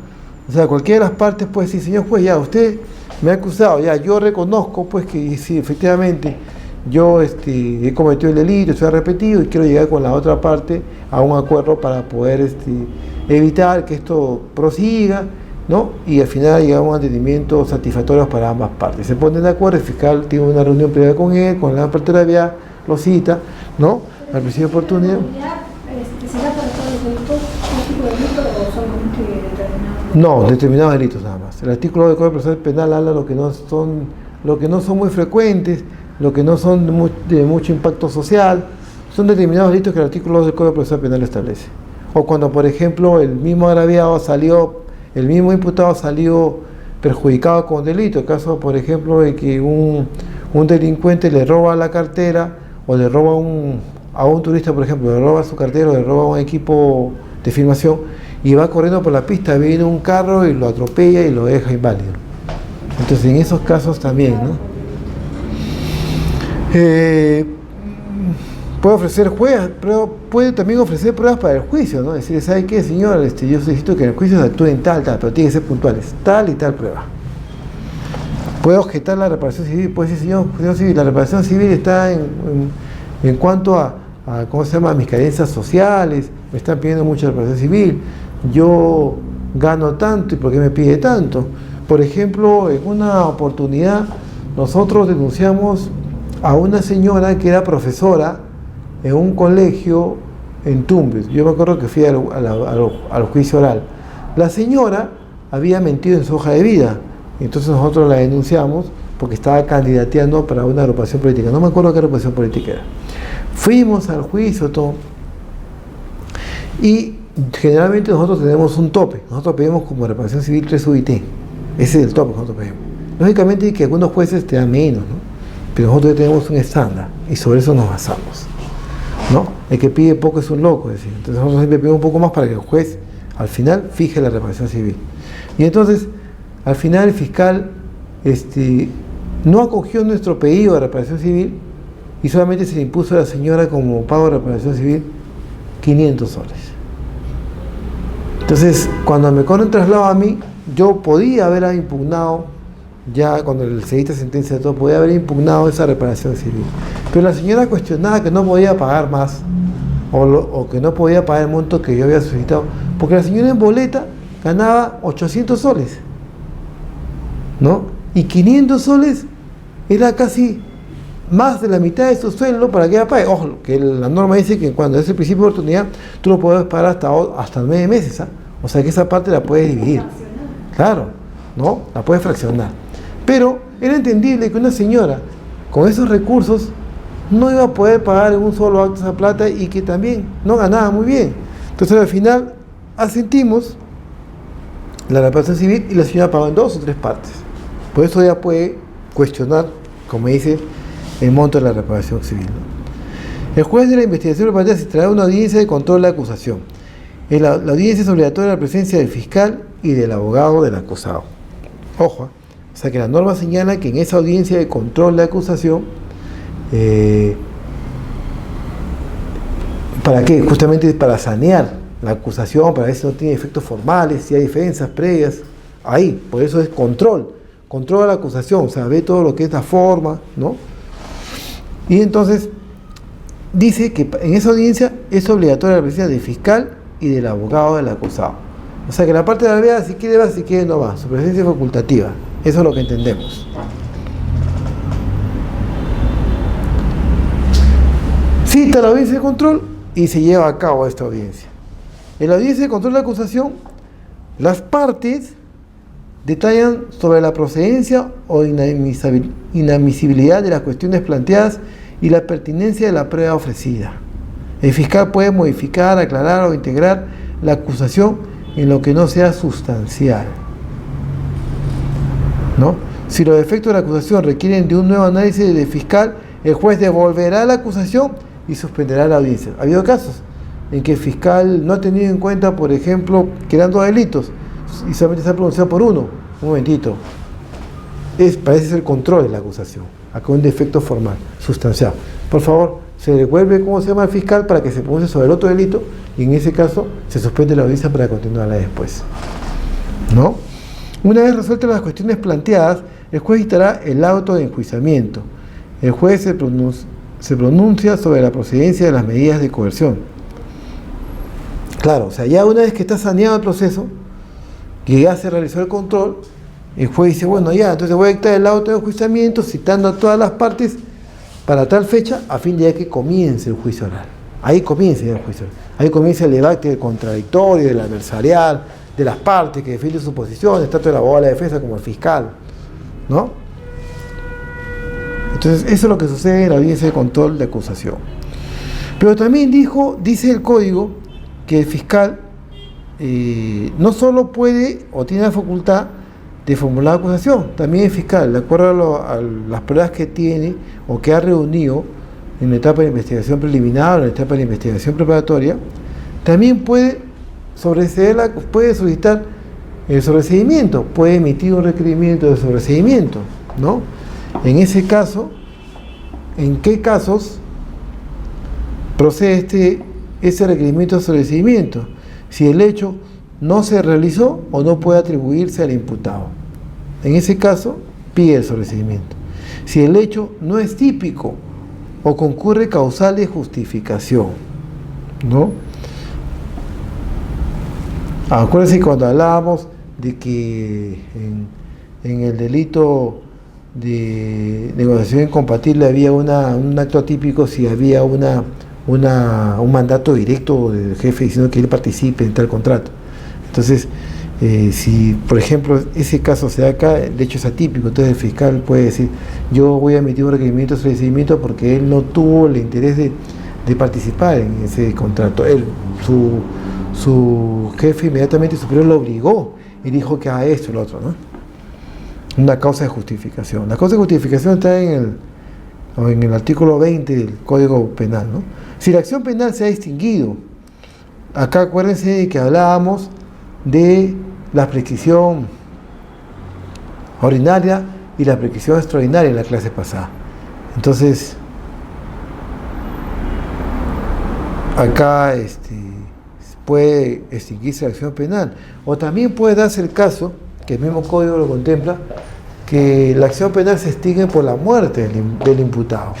O sea, cualquiera de las partes puede decir, señor juez, ya usted me ha acusado, ya yo reconozco pues que sí, efectivamente yo he cometido el delito, estoy arrepentido y quiero llegar con la otra parte a un acuerdo para poder evitar que esto prosiga, ¿no? Y al final llegamos a un entendimiento satisfactorio para ambas partes. Se ponen de acuerdo, el fiscal tiene una reunión privada con él, con la parte de la vía, lo cita, ¿no?, al principio de oportunidad. ¿Será para todos los delitos, un tipo de delito o solamente determinados? No, determinados delitos nada más. El artículo del Código Procesal Penal habla lo que no son muy frecuentes, lo que no son de mucho impacto social, son determinados delitos que el artículo del Código Procesal Penal establece. O cuando, por ejemplo, el mismo imputado salió perjudicado con delito. El caso, por ejemplo, de que un delincuente le roba la cartera o le roba a un turista, por ejemplo, le roba su cartera o le roba un equipo de filmación y va corriendo por la pista, viene un carro y lo atropella y lo deja inválido. Entonces, en esos casos también, ¿no? Puede ofrecer pero puede también ofrecer pruebas para el juicio, ¿no? Decir, ¿sabe qué, señor? Yo solicito que en el juicio se actúe en tal, pero tiene que ser puntuales, tal y tal prueba. Puede objetar la reparación civil, puede decir, señor civil, la reparación civil está En cuanto a ¿cómo se llama?, mis carencias sociales, me están pidiendo mucha reparación civil, yo gano tanto y ¿por qué me pide tanto? Por ejemplo, en una oportunidad nosotros denunciamos a una señora que era profesora en un colegio en Tumbes. Yo me acuerdo que fui al juicio oral. La señora había mentido en su hoja de vida, entonces nosotros la denunciamos porque estaba candidateando para una agrupación política. No me acuerdo qué agrupación política era. Fuimos al juicio, todo. Y generalmente nosotros tenemos un tope. Nosotros pedimos como reparación civil 3 UIT. Ese es el tope que nosotros pedimos. Lógicamente que algunos jueces te dan menos, ¿no? Pero nosotros tenemos un estándar y sobre eso nos basamos, ¿no? El que pide poco es un loco, es decir. Entonces nosotros siempre pedimos un poco más para que el juez al final fije la reparación civil. Y entonces, al final el fiscal no acogió nuestro pedido de reparación civil y solamente se le impuso a la señora como pago de reparación civil 500 soles. Entonces, cuando me corren traslado a mí, yo podía haber impugnado, ya cuando se dicta sentencia de todo, podía haber impugnado esa reparación civil. Pero la señora cuestionaba que no podía pagar más, o que no podía pagar el monto que yo había solicitado, porque la señora en boleta ganaba 800 soles, ¿no? Y 500 soles era casi más de la mitad de su sueldo para que ella pague. Ojo, que la norma dice que cuando es el principio de oportunidad, tú lo puedes pagar hasta 9 meses, ¿ah? O sea que esa parte la puedes dividir. Claro, ¿no? La puedes fraccionar. Pero era entendible que una señora con esos recursos no iba a poder pagar en un solo acto esa plata y que también no ganaba muy bien. Entonces al final asentimos la reparación civil y la señora pagó en 2 o 3 partes. Por eso ella puede cuestionar, como dice, el monto de la reparación civil, ¿no? El juez de la investigación preparativa se traerá una audiencia de control de la acusación. La audiencia es obligatoria la presencia del fiscal y del abogado del acusado. Ojo, o sea que la norma señala que en esa audiencia de control de acusación, ¿para qué? Justamente para sanear la acusación, para ver si no tiene efectos formales, si hay defensas previas, ahí, por eso es control a la acusación, o sea, ve todo lo que es la forma, ¿no? Y entonces dice que en esa audiencia es obligatoria la presencia del fiscal y del abogado del acusado. O sea que la parte de la vea, si quiere va, si quiere no va, su presencia es facultativa, eso es lo que entendemos. Cita la audiencia de control y se lleva a cabo esta audiencia. En la audiencia de control de la acusación, las partes detallan sobre la procedencia o inadmisibilidad de las cuestiones planteadas y la pertinencia de la prueba ofrecida. El fiscal puede modificar, aclarar o integrar la acusación en lo que no sea sustancial, ¿no? Si los defectos de la acusación requieren de un nuevo análisis del fiscal, el juez devolverá la acusación y suspenderá la audiencia. Ha habido casos en que el fiscal no ha tenido en cuenta, por ejemplo, que eran 2 delitos y solamente se ha pronunciado por uno. Un momentito. Parece ser control de la acusación. Acá un defecto formal, sustancial. Por favor, se devuelve cómo se llama el fiscal para que se pronuncie sobre el otro delito y en ese caso se suspende la audiencia para continuarla después, ¿no? Una vez resueltas las cuestiones planteadas, el juez dictará el auto de enjuiciamiento. El juez se pronuncia sobre la procedencia de las medidas de coerción. Claro, o sea, ya una vez que está saneado el proceso, que ya se realizó el control, el juez dice, bueno, ya, entonces voy a dictar el auto de enjuiciamiento citando a todas las partes para tal fecha, a fin de que comience el juicio oral. Ahí comienza el juicio oral. Ahí comienza el debate del contradictorio, del adversarial, de las partes que defienden su posición, tanto el abogado de la defensa como el fiscal, ¿no? Entonces, eso es lo que sucede en la audiencia de control de acusación. Pero también dice el código que el fiscal no solo puede o tiene la facultad de formular acusación, también el fiscal, de acuerdo a las pruebas que tiene o que ha reunido en la etapa de investigación preliminar o en la etapa de investigación preparatoria, también puede solicitar el sobreseimiento, puede emitir un requerimiento de sobreseimiento, ¿no? En ese caso, ¿en qué casos procede ese requerimiento de sobreseimiento? Si el hecho no se realizó o no puede atribuirse al imputado. En ese caso, pide el sobreseimiento. Si el hecho no es típico o concurre causal de justificación, ¿no? Acuérdense cuando hablábamos de que en el delito de negociación incompatible había un acto atípico si había un mandato directo del jefe diciendo que él participe en tal contrato. Entonces, si por ejemplo ese caso se da acá, de hecho es atípico, entonces el fiscal puede decir: yo voy a emitir un requerimiento de sobreseimiento porque él no tuvo el interés de participar en ese contrato. Su jefe inmediatamente superior lo obligó y dijo que haga esto y lo otro, ¿no? Una causa de justificación. La causa de justificación está en el artículo 20 del Código Penal, ¿no? Si la acción penal se ha extinguido, acá acuérdense de que hablábamos de la prescripción ordinaria y la prescripción extraordinaria en la clase pasada. Entonces, acá puede extinguirse la acción penal, o también puede darse el caso, que el mismo código lo contempla, que la acción penal se extingue por la muerte del imputado.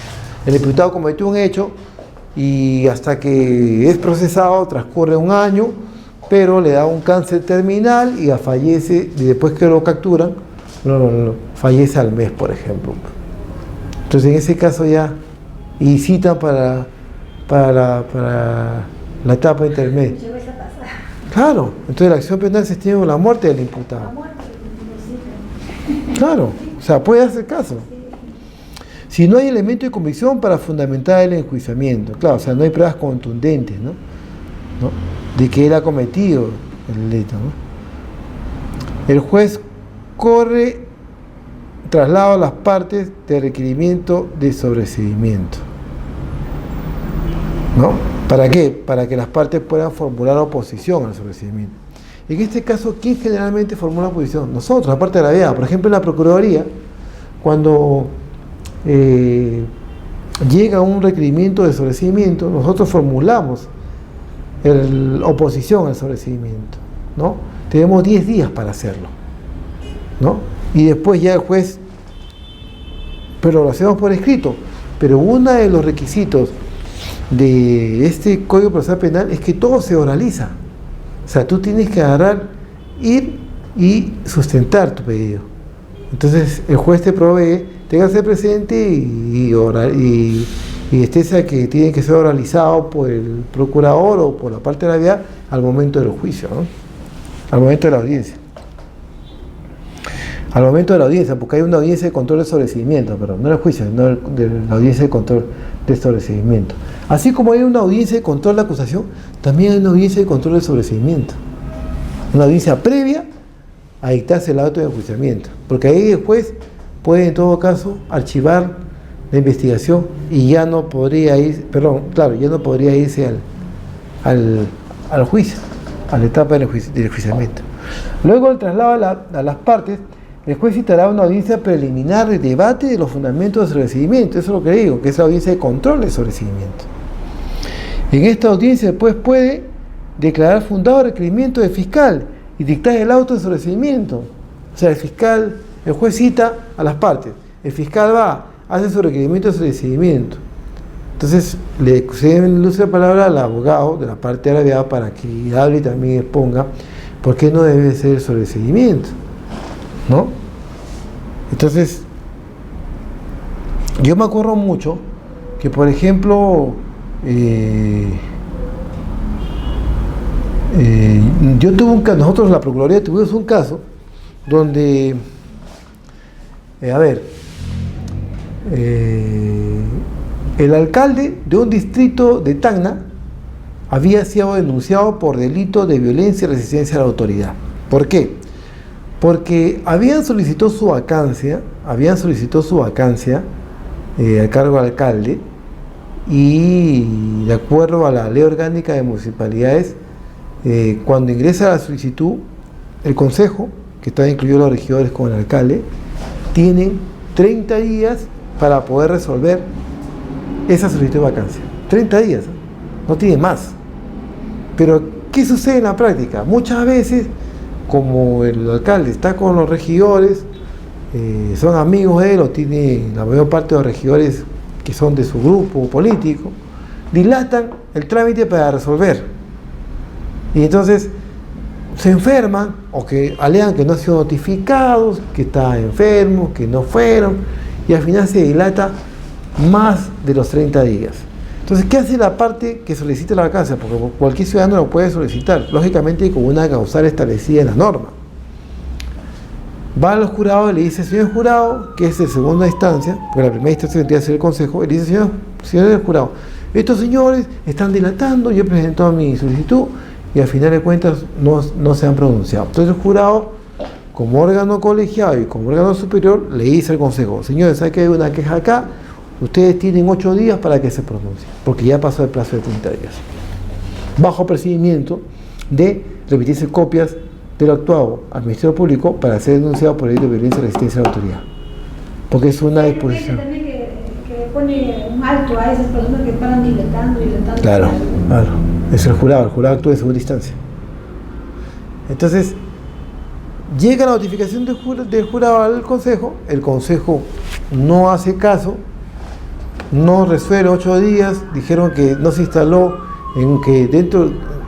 El imputado cometió un hecho y hasta que es procesado transcurre un año, pero le da un cáncer terminal y fallece, y después que lo capturan, fallece al mes, por ejemplo. Entonces en ese caso ya, y citan para la etapa intermedia. Claro, entonces la acción penal se extingue con la muerte del imputado. Claro, o sea, puede hacer caso. Si no hay elemento de convicción para fundamentar el enjuiciamiento, claro, o sea, no hay pruebas contundentes, ¿no? De que él ha cometido el delito, ¿no? El juez corre traslado a las partes de requerimiento de sobreseimiento, ¿no? ¿Para qué? Para que las partes puedan formular oposición al sobreseimiento. En este caso, ¿quién generalmente formula oposición? Nosotros, la parte de la vía. Por ejemplo, en la Procuraduría, cuando llega un requerimiento de sobreseimiento, nosotros formulamos oposición al sobreseimiento, ¿no? Tenemos 10 días para hacerlo, ¿no? Y después ya el juez, pero lo hacemos por escrito. Pero uno de los requisitos de este Código Procesal Penal es que todo se oraliza. O sea, tú tienes que ir y sustentar tu pedido. Entonces el juez te provee, téngase presente y esté que tiene que ser oralizado por el procurador o por la parte de la vía al momento del juicio, ¿no? Al momento de la audiencia. Al momento de la audiencia, porque hay una audiencia de control de sobreseimiento, pero no el juicio, no de la audiencia de control de sobreseimiento. Así como hay una audiencia de control de acusación, también hay una audiencia de control de sobreseimiento. Una audiencia previa a dictarse el auto de enjuiciamiento, porque ahí el juez puede en todo caso archivar la investigación y ya no podría irse al juicio, a la etapa del enjuiciamiento. Luego el traslado a las partes, el juez citará una audiencia preliminar de debate de los fundamentos del sobreseimiento. Eso es lo que digo, que es la audiencia de control del sobreseimiento. En esta audiencia el juez puede declarar fundado el requerimiento del fiscal y dictar el auto de sobreseimiento. O sea, el juez cita a las partes, el fiscal hace su requerimiento de sobreseimiento. Entonces le ceden luz de palabra al abogado de la parte agraviada para que hable y también exponga por qué no debe ser el sobreseimiento, ¿no? Entonces, yo me acuerdo mucho que, por ejemplo, nosotros la Procuraduría tuvimos un caso donde, el alcalde de un distrito de Tacna había sido denunciado por delito de violencia y resistencia a la autoridad. ¿Por qué? Porque habían solicitado su vacancia al cargo de alcalde, y de acuerdo a la Ley Orgánica de Municipalidades, cuando ingresa la solicitud, el Consejo, que está incluido los regidores con el alcalde, tienen 30 días para poder resolver esa solicitud de vacancia. 30 días, no tiene más. Pero, ¿qué sucede en la práctica? Muchas veces, como el alcalde está con los regidores, son amigos de él, o tiene la mayor parte de los regidores que son de su grupo político, dilatan el trámite para resolver. Y entonces se enferman o que alegan que no han sido notificados, que estaban enfermos, que no fueron, y al final se dilata más de los 30 días. Entonces, ¿qué hace la parte que solicita la vacancia? Porque cualquier ciudadano lo puede solicitar, lógicamente con una causal establecida en la norma. Va al jurado y le dice, señor jurado, que es de segunda instancia, porque la primera instancia tendría que ser el consejo, y le dice, señor del jurado, estos señores están dilatando, yo he presentado mi solicitud, y al final de cuentas no se han pronunciado. Entonces el jurado, como órgano colegiado y como órgano superior, le dice al consejo, señores, ¿sabe que hay una queja acá? Ustedes tienen 8 días para que se pronuncie, porque ya pasó el plazo de 30 días. Bajo procedimiento de remitirse copias de lo actuado al Ministerio Público para ser denunciado por delito de violencia y resistencia a la autoridad. Porque es una disposición. También que pone un alto a esas personas que paran dilatando. Claro. Es el jurado actúa en segunda instancia. Entonces, llega la notificación del jurado al consejo, el consejo no hace caso, no resuelve 8 días, dijeron que no se instaló, en que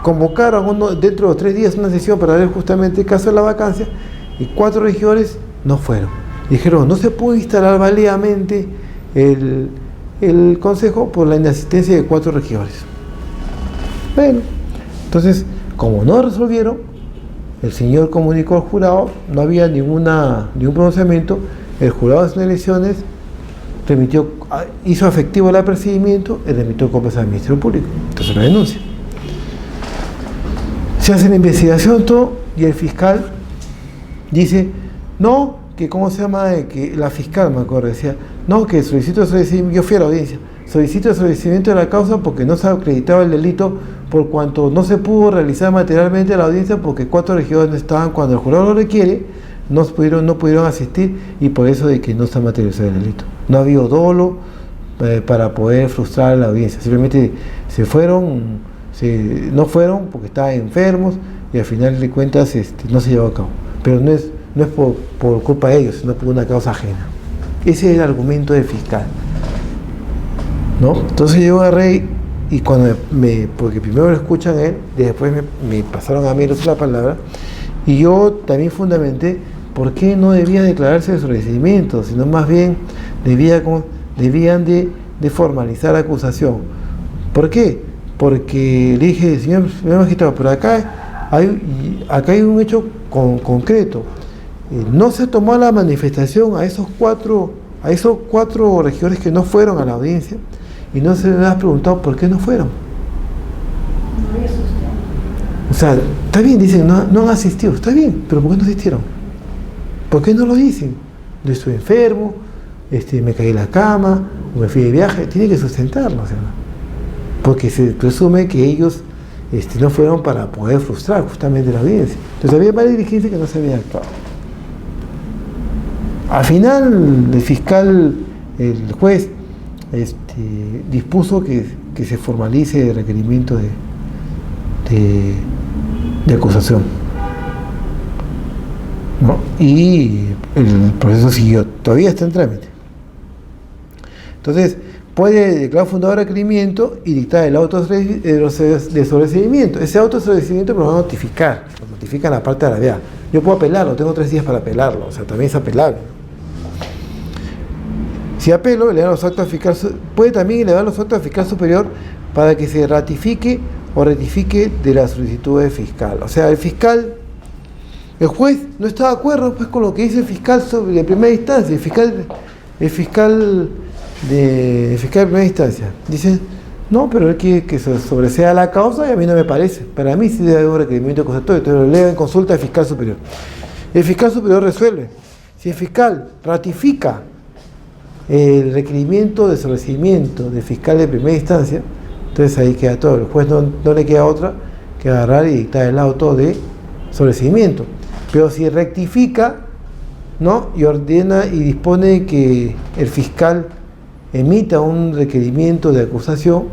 convocaron dentro de los 3 días una sesión para ver justamente el caso de la vacancia, y 4 regidores no fueron. Dijeron, no se pudo instalar válidamente el consejo por la inasistencia de 4 regidores. Bueno, entonces, como no resolvieron, el señor comunicó al jurado, no había ningún pronunciamiento, el jurado de las elecciones hizo efectivo el apercibimiento y remitió copias al Ministerio Público. Entonces la denuncia. Se hace la investigación todo y el fiscal dice, no, que cómo se llama, que la fiscal, me acuerdo, decía, no, que solicito solicimiento, yo fui a la audiencia, solicito el solicitamiento de la causa porque no se ha acreditado el delito por cuanto no se pudo realizar materialmente la audiencia porque 4 regidores no estaban cuando el jurado lo requiere, no pudieron asistir y por eso de que no está materializado el delito. No ha habido dolo para poder frustrar la audiencia, simplemente no fueron porque estaban enfermos y al final de cuentas no se llevó a cabo. Pero no es por culpa de ellos, sino por una causa ajena. Ese es el argumento del fiscal, ¿no? Entonces yo agarré y cuando porque primero lo escuchan a él, y después me pasaron a mí la palabra, y yo también fundamenté por qué no debía declararse de sobreseimiento, sino más bien debían de formalizar la acusación. ¿Por qué? Porque le dije, señor magistrado, pero acá hay un hecho concreto. No se tomó la manifestación a esos cuatro regidores que no fueron a la audiencia y no se les ha preguntado por qué no fueron. No había sustento. O sea, está bien, dicen, no han asistido, está bien, pero ¿por qué no asistieron? ¿Por qué no lo dicen? Yo estoy enfermo, me caí en la cama, o me fui de viaje, tiene que sustentarlo, o sea, porque se presume que ellos no fueron para poder frustrar justamente la audiencia. Entonces había varias diligencias que no se habían actuado. Al final, el fiscal, el juez, dispuso que se formalice el requerimiento de acusación, ¿no? Y el proceso siguió, todavía está en trámite. Entonces, puede declarar fundado el requerimiento y dictar el auto de sobreseimiento. Ese auto de sobreseimiento me lo va a notificar, lo notifica en la parte de la vía. Yo puedo apelarlo, tengo 3 días para apelarlo, o sea, también es apelable. Si apelo, elevar los actos al fiscal, puede también elevar los actos al fiscal superior para que se ratifique o rectifique de la solicitud del fiscal. O sea, el juez no está de acuerdo pues con lo que dice el fiscal de primera instancia, el fiscal de primera instancia. Dice, no, pero él quiere que se sobresea la causa y a mí no me parece. Para mí sí debe haber un requerimiento acusatorio, entonces lo eleva en consulta al fiscal superior. El fiscal superior resuelve. Si el fiscal ratifica el requerimiento de sobreseimiento del fiscal de primera instancia, entonces ahí queda todo. El juez no le queda otra que agarrar y dictar el auto de sobreseimiento. Pero si rectifica, ¿no?, y ordena y dispone que el fiscal emita un requerimiento de acusación,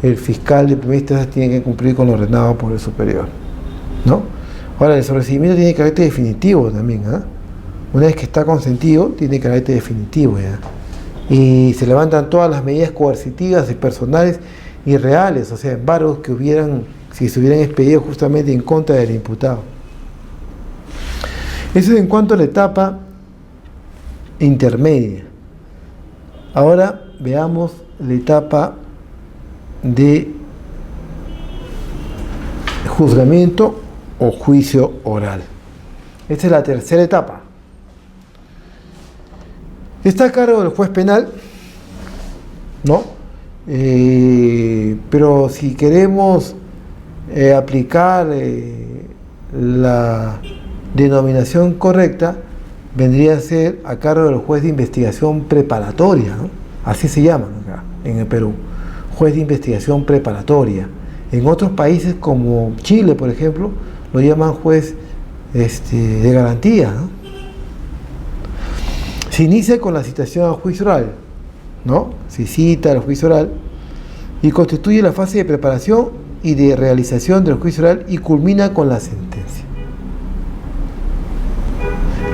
el fiscal de primera instancia tiene que cumplir con lo ordenado por el superior, ¿no? Ahora, el sobreseimiento tiene carácter definitivo también, ¿eh? Una vez que está consentido, tiene carácter definitivo ya. y se levantan todas las medidas coercitivas y personales y reales, o sea, embargos que hubieran, si se hubieran expedido justamente en contra del imputado. Eso es en cuanto a la etapa intermedia. Ahora veamos la etapa de juzgamiento o juicio oral. Esta es la tercera etapa. Está a cargo del juez penal, ¿no? Pero si queremos aplicar la denominación correcta, vendría a ser a cargo del juez de investigación preparatoria, ¿no? Así se llaman acá en el Perú, juez de investigación preparatoria. En otros países como Chile, por ejemplo, lo llaman juez de garantía, ¿no? Se inicia con la citación al juicio oral, ¿no? Se cita al juicio oral y constituye la fase de preparación y de realización del juicio oral y culmina con la sentencia.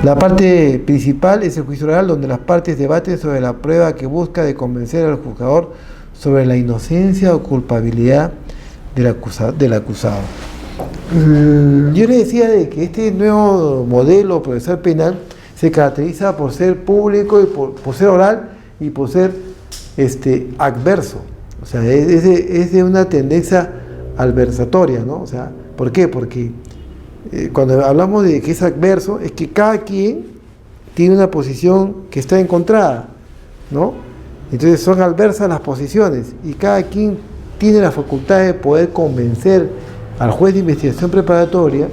La parte principal es el juicio oral, donde las partes debaten sobre la prueba que busca de convencer al juzgador sobre la inocencia o culpabilidad del acusado. Yo les decía de que este nuevo modelo procesal penal se caracteriza por ser público y por ser oral y por ser adverso. O sea, es de una tendencia adversatoria, ¿no? O sea, ¿por qué? Porque cuando hablamos de que es adverso, es que cada quien tiene una posición que está encontrada, ¿no? Entonces son adversas las posiciones y cada quien tiene la facultad de poder convencer al juez de investigación preparatoria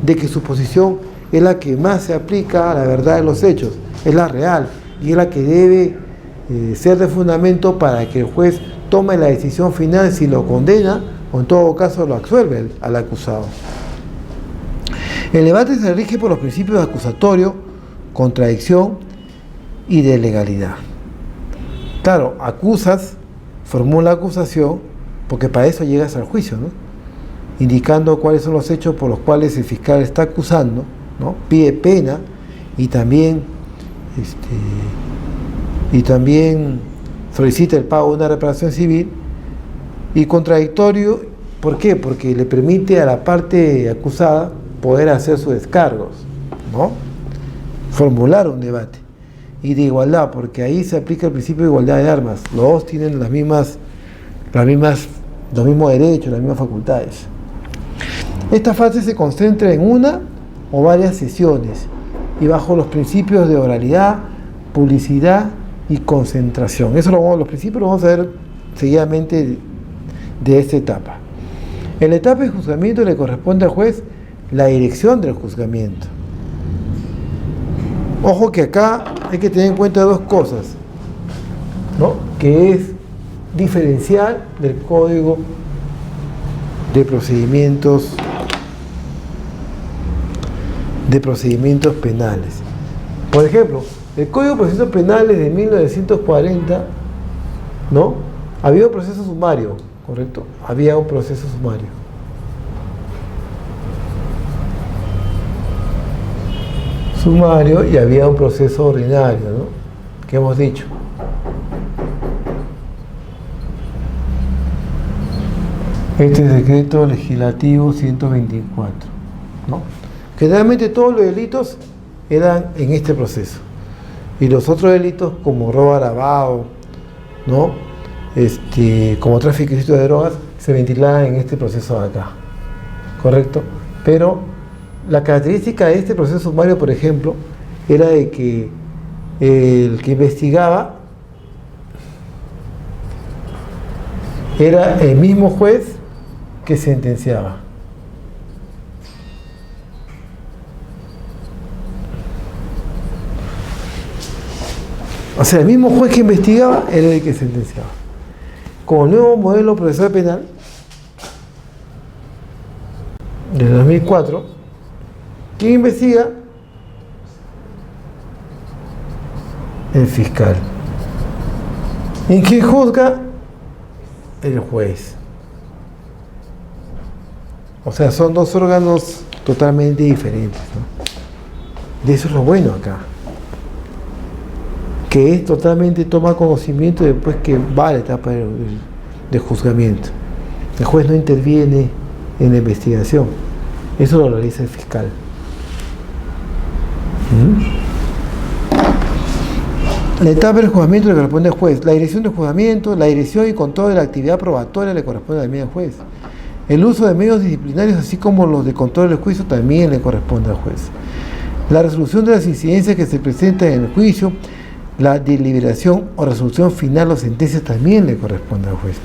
de que su posición es la que más se aplica a la verdad de los hechos, es la real y es la que debe ser de fundamento para que el juez tome la decisión final si lo condena o en todo caso lo absuelve al acusado. El debate se rige por los principios acusatorio, contradicción y de legalidad. Claro, acusas, formula acusación, porque para eso llegas al juicio, ¿no? Indicando cuáles son los hechos por los cuales el fiscal está acusando, ¿no? Pide pena y también solicita el pago de una reparación civil. Y contradictorio, ¿por qué? Porque le permite a la parte acusada poder hacer sus descargos, ¿no? Formular un debate. Y de igualdad, porque ahí se aplica el principio de igualdad de armas. Los dos tienen los mismos derechos, las mismas facultades. Esta fase se concentra en una o varias sesiones y bajo los principios de oralidad, publicidad y concentración. Los principios los vamos a ver seguidamente de esta etapa. En la etapa de juzgamiento le corresponde al juez la dirección del juzgamiento. Ojo que acá hay que tener en cuenta dos cosas, ¿no? Que es diferencial del Código de Procedimientos Penales. Por ejemplo, el Código de Procedimientos Penales de 1940, ¿no? Había un proceso sumario, ¿correcto? Había un proceso sumario. Y había un proceso ordinario, ¿no? Que hemos dicho. Este es decreto legislativo 124, ¿no? Generalmente todos los delitos eran en este proceso. Y los otros delitos, como robo agravado, ¿no? Como tráfico ilícito de drogas, se ventilaban en este proceso de acá, ¿correcto? Pero la característica de este proceso sumario, por ejemplo, era de que el que investigaba era el mismo juez que sentenciaba. O sea, el mismo juez que investigaba era el que sentenciaba. Con el nuevo modelo procesal penal de 2004, ¿quién investiga? El fiscal. ¿En quién juzga? El juez. O sea, son dos órganos totalmente diferentes, ¿no? Y eso es lo bueno acá. que es totalmente toma conocimiento después que va a la etapa de juzgamiento. El juez no interviene en la investigación, eso lo realiza el fiscal. La etapa del juzgamiento le corresponde al juez. La dirección del juzgamiento, la dirección y control de la actividad probatoria le corresponde también al juez. El uso de medios disciplinarios, así como los de control del juicio, también le corresponde al juez. La resolución de las incidencias que se presentan en el juicio, la deliberación o resolución final o sentencia también le corresponde al juez.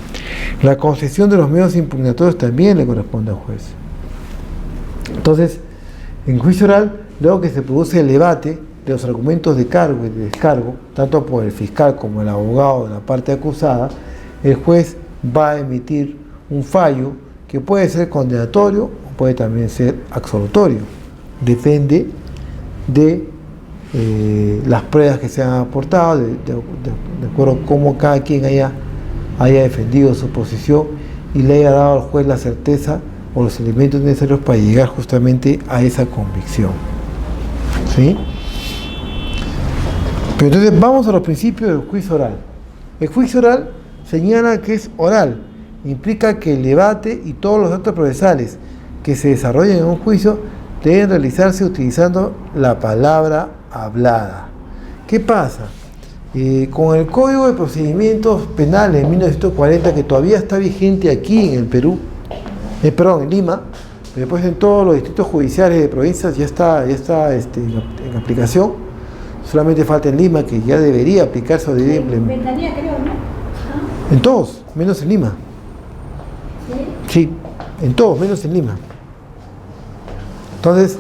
La concesión de los medios impugnatorios también le corresponde al juez. Entonces, en juicio oral, luego que se produce el debate de los argumentos de cargo y de descargo, tanto por el fiscal como el abogado de la parte acusada, el juez va a emitir un fallo que puede ser condenatorio o puede también ser absolutorio. Depende de las pruebas que se han aportado, de acuerdo a cómo cada quien haya defendido su posición y le haya dado al juez la certeza o los elementos necesarios para llegar justamente a esa convicción. ¿Sí? Pero entonces vamos a los principios del juicio oral. El juicio oral señala que es oral, implica que el debate y todos los actos procesales que se desarrollan en un juicio deben realizarse utilizando la palabra hablada. ¿Qué pasa? Con el Código de Procedimientos Penales de 1940, que todavía está vigente aquí en el Perú, en Lima, pero después en todos los distritos judiciales de provincias ya está en aplicación. Solamente falta en Lima, que ya debería aplicarse o debería implementar. Ventanilla, creo, ¿no? En todos, menos en Lima. Sí, en todos, menos en Lima. Entonces,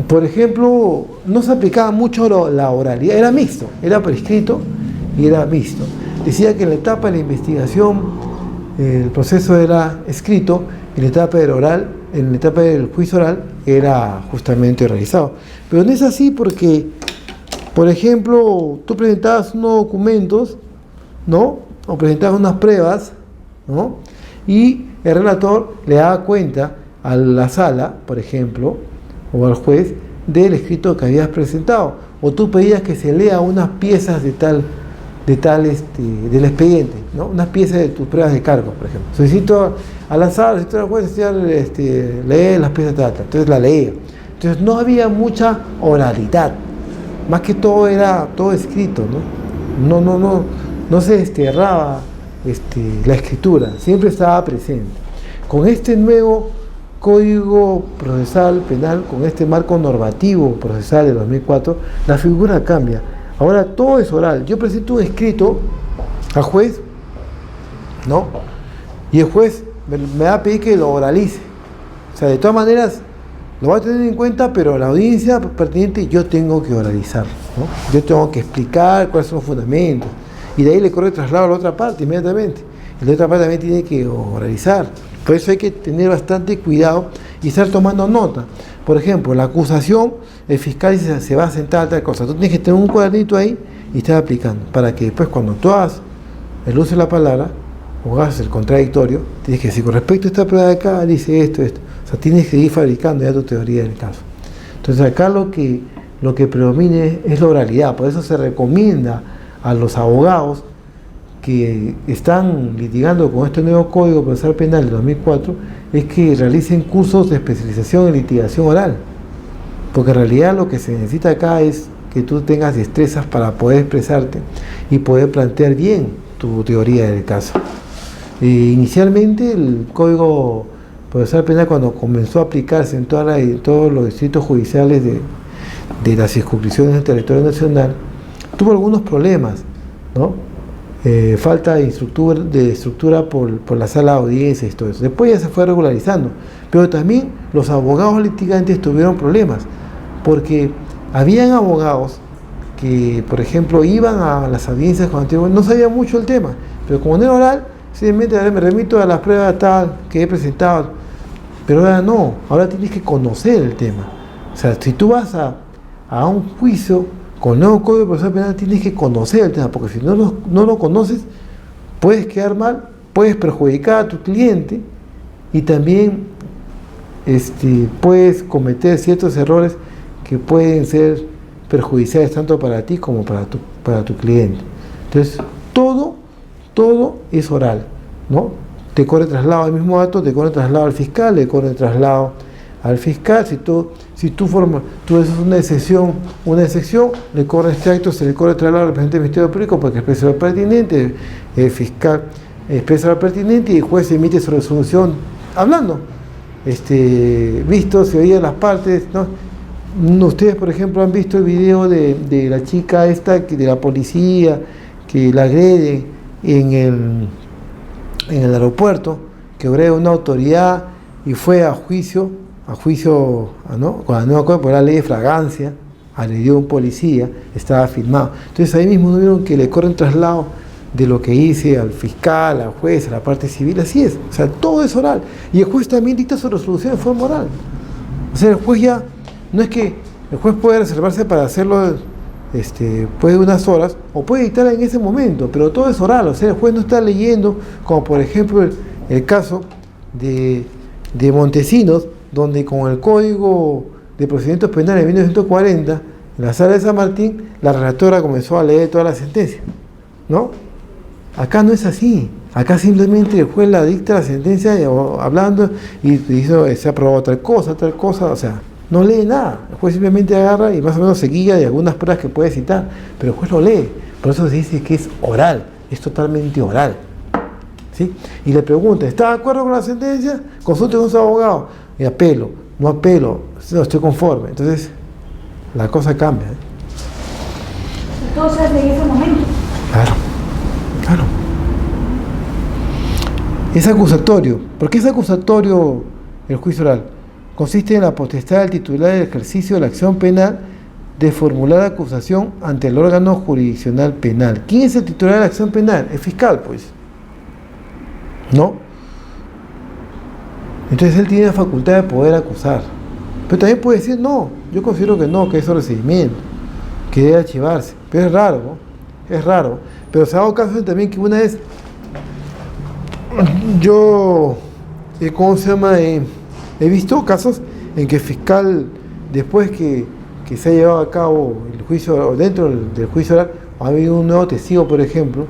por ejemplo, no se aplicaba mucho la oralidad, era mixto, era por escrito y era mixto. Decía que en la etapa de la investigación el proceso era escrito, en la etapa del oral, en la etapa del juicio oral era justamente realizado. Pero no es así porque, por ejemplo, tú presentabas unos documentos, ¿no? O presentabas unas pruebas, ¿no? Y el relator le daba cuenta a la sala, por ejemplo, o al juez, del escrito que habías presentado. O tú pedías que se lea unas piezas del expediente, ¿no? Unas piezas de tus pruebas de cargo, por ejemplo. Solicito a la sala, solicito al juez, leer las piezas de data. Entonces la leía. Entonces no había mucha oralidad. Más que todo era todo escrito, ¿no? No se desterraba la escritura, siempre estaba presente. Con este nuevo Código Procesal Penal, con este marco normativo procesal de 2004, la figura cambia. Ahora todo es oral. Yo presento un escrito al juez, ¿no? Y el juez me va a pedir que lo oralice. O sea, de todas maneras, lo va a tener en cuenta, pero la audiencia pertinente yo tengo que oralizar, ¿no? Yo tengo que explicar cuáles son los fundamentos. Y de ahí le corre traslado a la otra parte inmediatamente. Y la otra parte también tiene que oralizar. Por eso hay que tener bastante cuidado y estar tomando nota. Por ejemplo, la acusación, el fiscal se va a sentar a tal cosa. Tú tienes que tener un cuadernito ahí y estar aplicando. Para que después cuando tú hagas el uso de la palabra o hagas el contradictorio, tienes que decir, con respecto a esta prueba de acá, dice esto. O sea, tienes que ir fabricando ya tu teoría del caso. Entonces acá lo que predomine es la oralidad. Por eso se recomienda a los abogados que están litigando con este nuevo Código Procesal Penal de 2004 es que realicen cursos de especialización en litigación oral, porque en realidad lo que se necesita acá es que tú tengas destrezas para poder expresarte y poder plantear bien tu teoría del caso. Inicialmente el Código Procesal Penal, cuando comenzó a aplicarse en todos los distritos judiciales de las circunscripciones del territorio nacional, tuvo algunos problemas, ¿no? Falta de estructura por la sala de audiencias y todo eso. Después ya se fue regularizando, pero también los abogados litigantes tuvieron problemas, porque habían abogados que, por ejemplo, iban a las audiencias con antiguos, no sabían mucho el tema, pero como no era oral, simplemente me remito a las pruebas tal que he presentado, pero ahora no, ahora tienes que conocer el tema. O sea, si tú vas a un juicio con el nuevo Código Procesal Penal, tienes que conocer el tema, porque si no lo conoces, puedes quedar mal, puedes perjudicar a tu cliente y también puedes cometer ciertos errores que pueden ser perjudiciales tanto para ti como para tu cliente. Entonces, todo es oral, ¿no? Te corre traslado al mismo dato, te corre traslado al fiscal, le corre traslado al fiscal. Si tú haces una excepción, le corre extracto, se le corre traslado al representante del Ministerio Público para que exprese lo pertinente, el fiscal expresa lo pertinente y el juez emite su resolución hablando, visto, se oían las partes, ¿no? Ustedes, por ejemplo, han visto el video de la chica esta, de la policía, que la agrede en el aeropuerto, que agrede a una autoridad y fue a juicio, ¿no? Con la nueva cosa por la ley de fragancia, agredió a un policía, estaba filmado. Entonces ahí mismo no vieron que le corren traslado de lo que hice al fiscal, al juez, a la parte civil. Así es, o sea, todo es oral. Y el juez también dicta su resolución de forma oral. O sea, el juez ya, no es que el juez puede reservarse para hacerlo después de unas horas, o puede dictar en ese momento, pero todo es oral. O sea, el juez no está leyendo, como por ejemplo el caso de Montesinos, donde con el Código de Procedimientos Penales de 1940, en la sala de San Martín, la relatora comenzó a leer toda la sentencia, ¿no? Acá no es así. Acá simplemente el juez la dicta la sentencia hablando y dice, se ha aprobado tal cosa, o sea, no lee nada. El juez simplemente agarra y más o menos se guía de algunas pruebas que puede citar, pero el juez lo lee. Por eso se dice que es oral, es totalmente oral, ¿sí? Y le pregunta, ¿está de acuerdo con la sentencia? Consulte con su abogado. Y apelo, no estoy conforme. Entonces, la cosa cambia, ¿eh? Todo se hace en ese momento. Claro. Es acusatorio. ¿Por qué es acusatorio el juicio oral? Consiste en la potestad del titular del ejercicio de la acción penal de formular acusación ante el órgano jurisdiccional penal. ¿Quién es el titular de la acción penal? El fiscal, pues, ¿no? Entonces él tiene la facultad de poder acusar. Pero también puede decir, no, yo considero que no, que es recibimiento, que debe archivarse. Pero es raro, ¿no? Es raro. Pero se ha dado caso también que una vez yo, ¿cómo se llama? He visto casos en que el fiscal, después que se ha llevado a cabo el juicio, o dentro del juicio oral, ha habido un nuevo testigo, por ejemplo,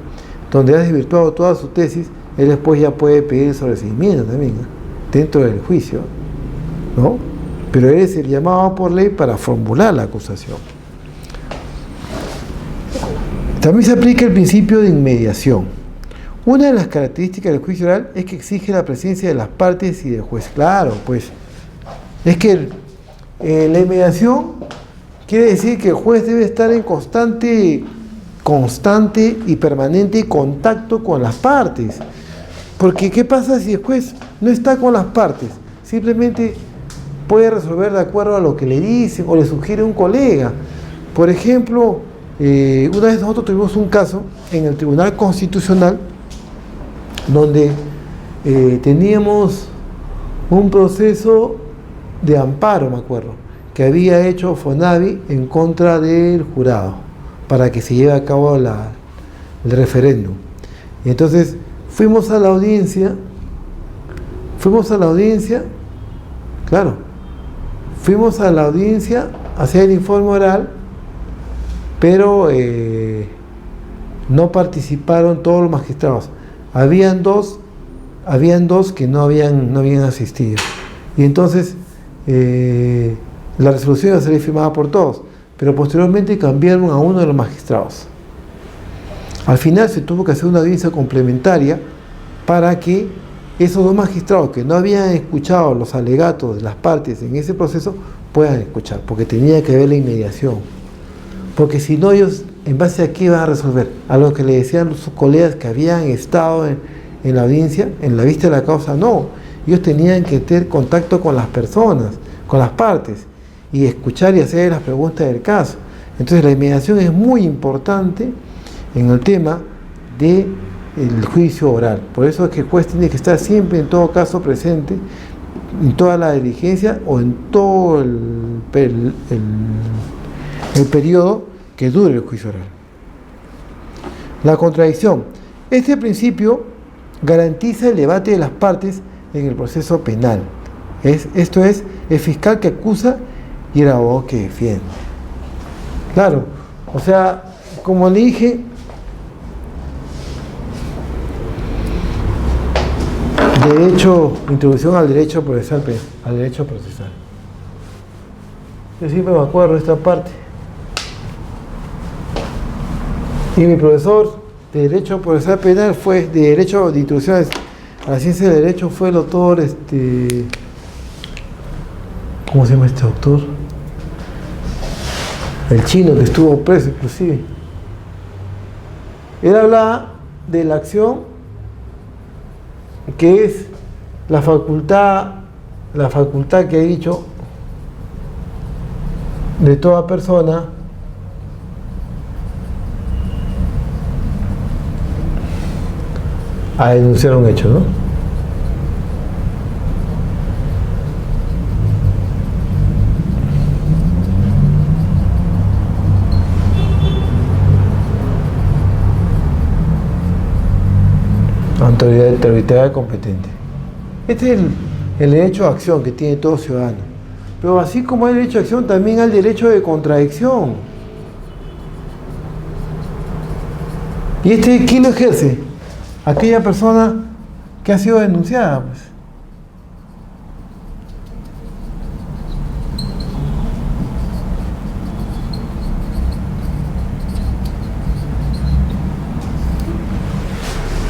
donde ha desvirtuado toda su tesis, él después ya puede pedir sobreseimiento también, ¿no? Dentro del juicio, ¿no? Pero él es el llamado por ley para formular la acusación. También se aplica el principio de inmediación. Una de las características del juicio oral es que exige la presencia de las partes y del juez. Claro, pues, es que la inmediación quiere decir que el juez debe estar en constante y permanente contacto con las partes. Porque, ¿qué pasa si el juez no está con las partes? Simplemente puede resolver de acuerdo a lo que le dicen o le sugiere un colega. Por ejemplo, una vez nosotros tuvimos un caso en el Tribunal Constitucional donde teníamos un proceso de amparo, me acuerdo, que había hecho FONAVI en contra del jurado para que se lleve a cabo el referéndum. Y entonces fuimos a la audiencia, a hacer el informe oral, pero no participaron todos los magistrados. Habían dos que no habían asistido. Y entonces la resolución iba a ser firmada por todos, pero posteriormente cambiaron a uno de los magistrados. Al final se tuvo que hacer una audiencia complementaria para que esos dos magistrados que no habían escuchado los alegatos de las partes en ese proceso puedan escuchar, porque tenía que haber la inmediación. Porque si no, ellos, ¿en base a qué iban a resolver? A lo que le decían sus colegas que habían estado en la audiencia, en la vista de la causa, no. Ellos tenían que tener contacto con las personas, con las partes, y escuchar y hacer las preguntas del caso. Entonces la inmediación es muy importante en el tema del juicio oral. Por eso es que el juez tiene que estar siempre, en todo caso, presente en toda la diligencia o en todo el periodo que dure el juicio oral. La contradicción. Este principio garantiza el debate de las partes en el proceso penal. Esto es, el fiscal que acusa y el abogado que defiende. Claro, o sea, como le dije, introducción al derecho procesal, al derecho procesal. Yo siempre me acuerdo de esta parte. Y mi profesor de Derecho Procesal Penal fue, de Derecho de Introducción a la Ciencia del Derecho, fue el doctor, ¿cómo se llama este doctor? El chino que estuvo preso inclusive. Él hablaba de la acción que es la facultad que he dicho de toda persona a denunciar un hecho, ¿no? Autoridad competente. Este es el derecho a acción que tiene todo ciudadano. Pero así como hay derecho a acción, también hay derecho de contradicción. ¿Y quién lo ejerce? Aquella persona que ha sido denunciada, pues.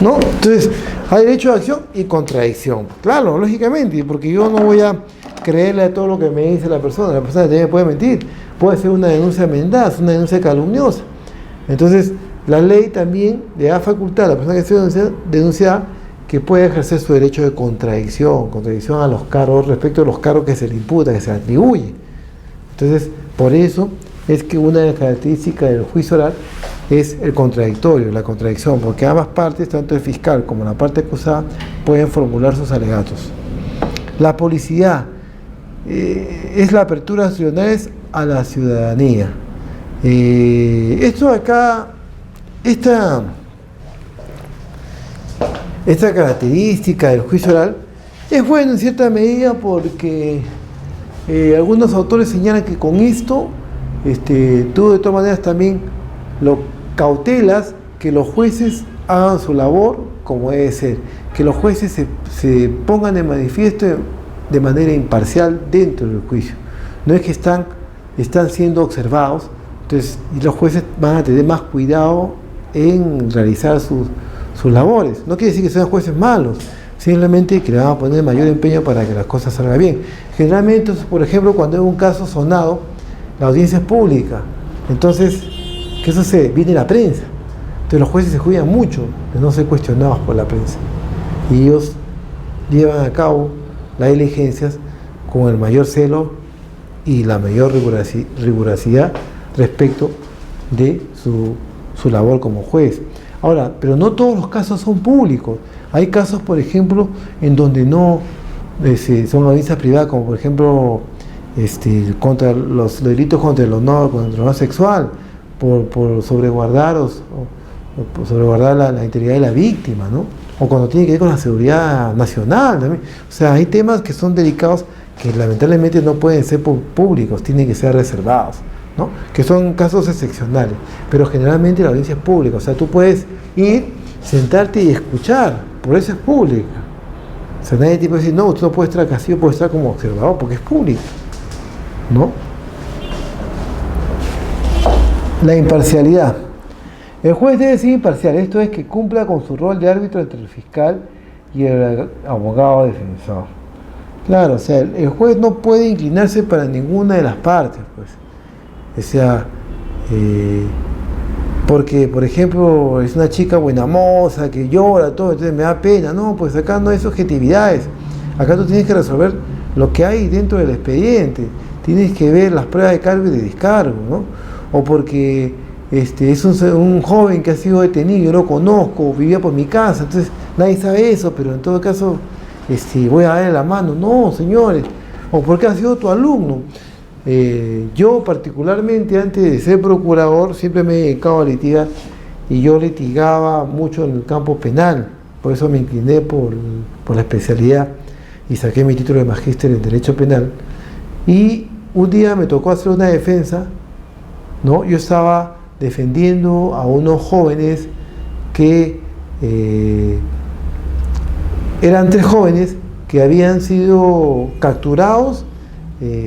¿No? Entonces, hay derecho de acción y contradicción. Claro, lógicamente, porque yo no voy a creerle a todo lo que me dice la persona también me puede mentir, puede ser una denuncia mendaz, una denuncia calumniosa. Entonces, la ley también le da facultad a la persona que se denunciada que puede ejercer su derecho de contradicción a los cargos, respecto a los cargos que se le imputa, que se le atribuye. Entonces, por eso es que una de las características del juicio oral es el contradictorio, la contradicción, porque ambas partes, tanto el fiscal como la parte acusada, pueden formular sus alegatos. La publicidad es la apertura de los tribunales a la ciudadanía. Esto acá, esta característica del juicio oral es buena en cierta medida porque algunos autores señalan que con esto tú de todas maneras también lo cautelas que los jueces hagan su labor como debe ser, que los jueces se pongan de manifiesto de manera imparcial dentro del juicio. No es que están siendo observados, entonces y los jueces van a tener más cuidado en realizar sus labores. No quiere decir que sean jueces malos, simplemente que le van a poner mayor empeño para que las cosas salgan bien. Generalmente, por ejemplo, cuando hay un caso sonado, la audiencia es pública. Entonces, ¿qué sucede? Viene la prensa. Entonces los jueces se cuidan mucho de no ser cuestionados por la prensa. Y ellos llevan a cabo las diligencias con el mayor celo y la mayor rigurosidad respecto de su labor como juez. Ahora, pero no todos los casos son públicos. Hay casos, por ejemplo, en donde no son audiencias privadas, como por ejemplo contra los delitos contra el honor sexual, por sobreguardar por sobreguardar la integridad de la víctima, ¿no? O cuando tiene que ver con la seguridad nacional también. O sea, hay temas que son delicados que lamentablemente no pueden ser públicos, tienen que ser reservados, ¿no? Que son casos excepcionales, pero generalmente la audiencia es pública. O sea, tú puedes ir, sentarte y escuchar, por eso es pública. O sea, nadie te puede decir, no, tú no puedes estar acá, sí, puedes estar como observador porque es público, ¿no? La imparcialidad. El juez debe ser imparcial, esto es que cumpla con su rol de árbitro entre el fiscal y el abogado defensor. Claro, o sea, el juez no puede inclinarse para ninguna de las partes, pues. O sea, porque, por ejemplo, es una chica buena moza, que llora, todo, entonces me da pena. No, pues acá no hay subjetividades. Acá tú tienes que resolver lo que hay dentro del expediente. Tienes que ver las pruebas de cargo y de descargo, ¿no? O porque es un joven que ha sido detenido, yo lo conozco, vivía por mi casa, entonces nadie sabe eso, pero en todo caso voy a darle la mano. No, señores, o porque ha sido tu alumno. Yo particularmente, antes de ser procurador, siempre me he dedicado a litigar, y yo litigaba mucho en el campo penal, por eso me incliné por la especialidad y saqué mi título de magíster en Derecho Penal. Y un día me tocó hacer una defensa ¿no? Yo estaba defendiendo a unos jóvenes que eran 3 jóvenes que habían sido capturados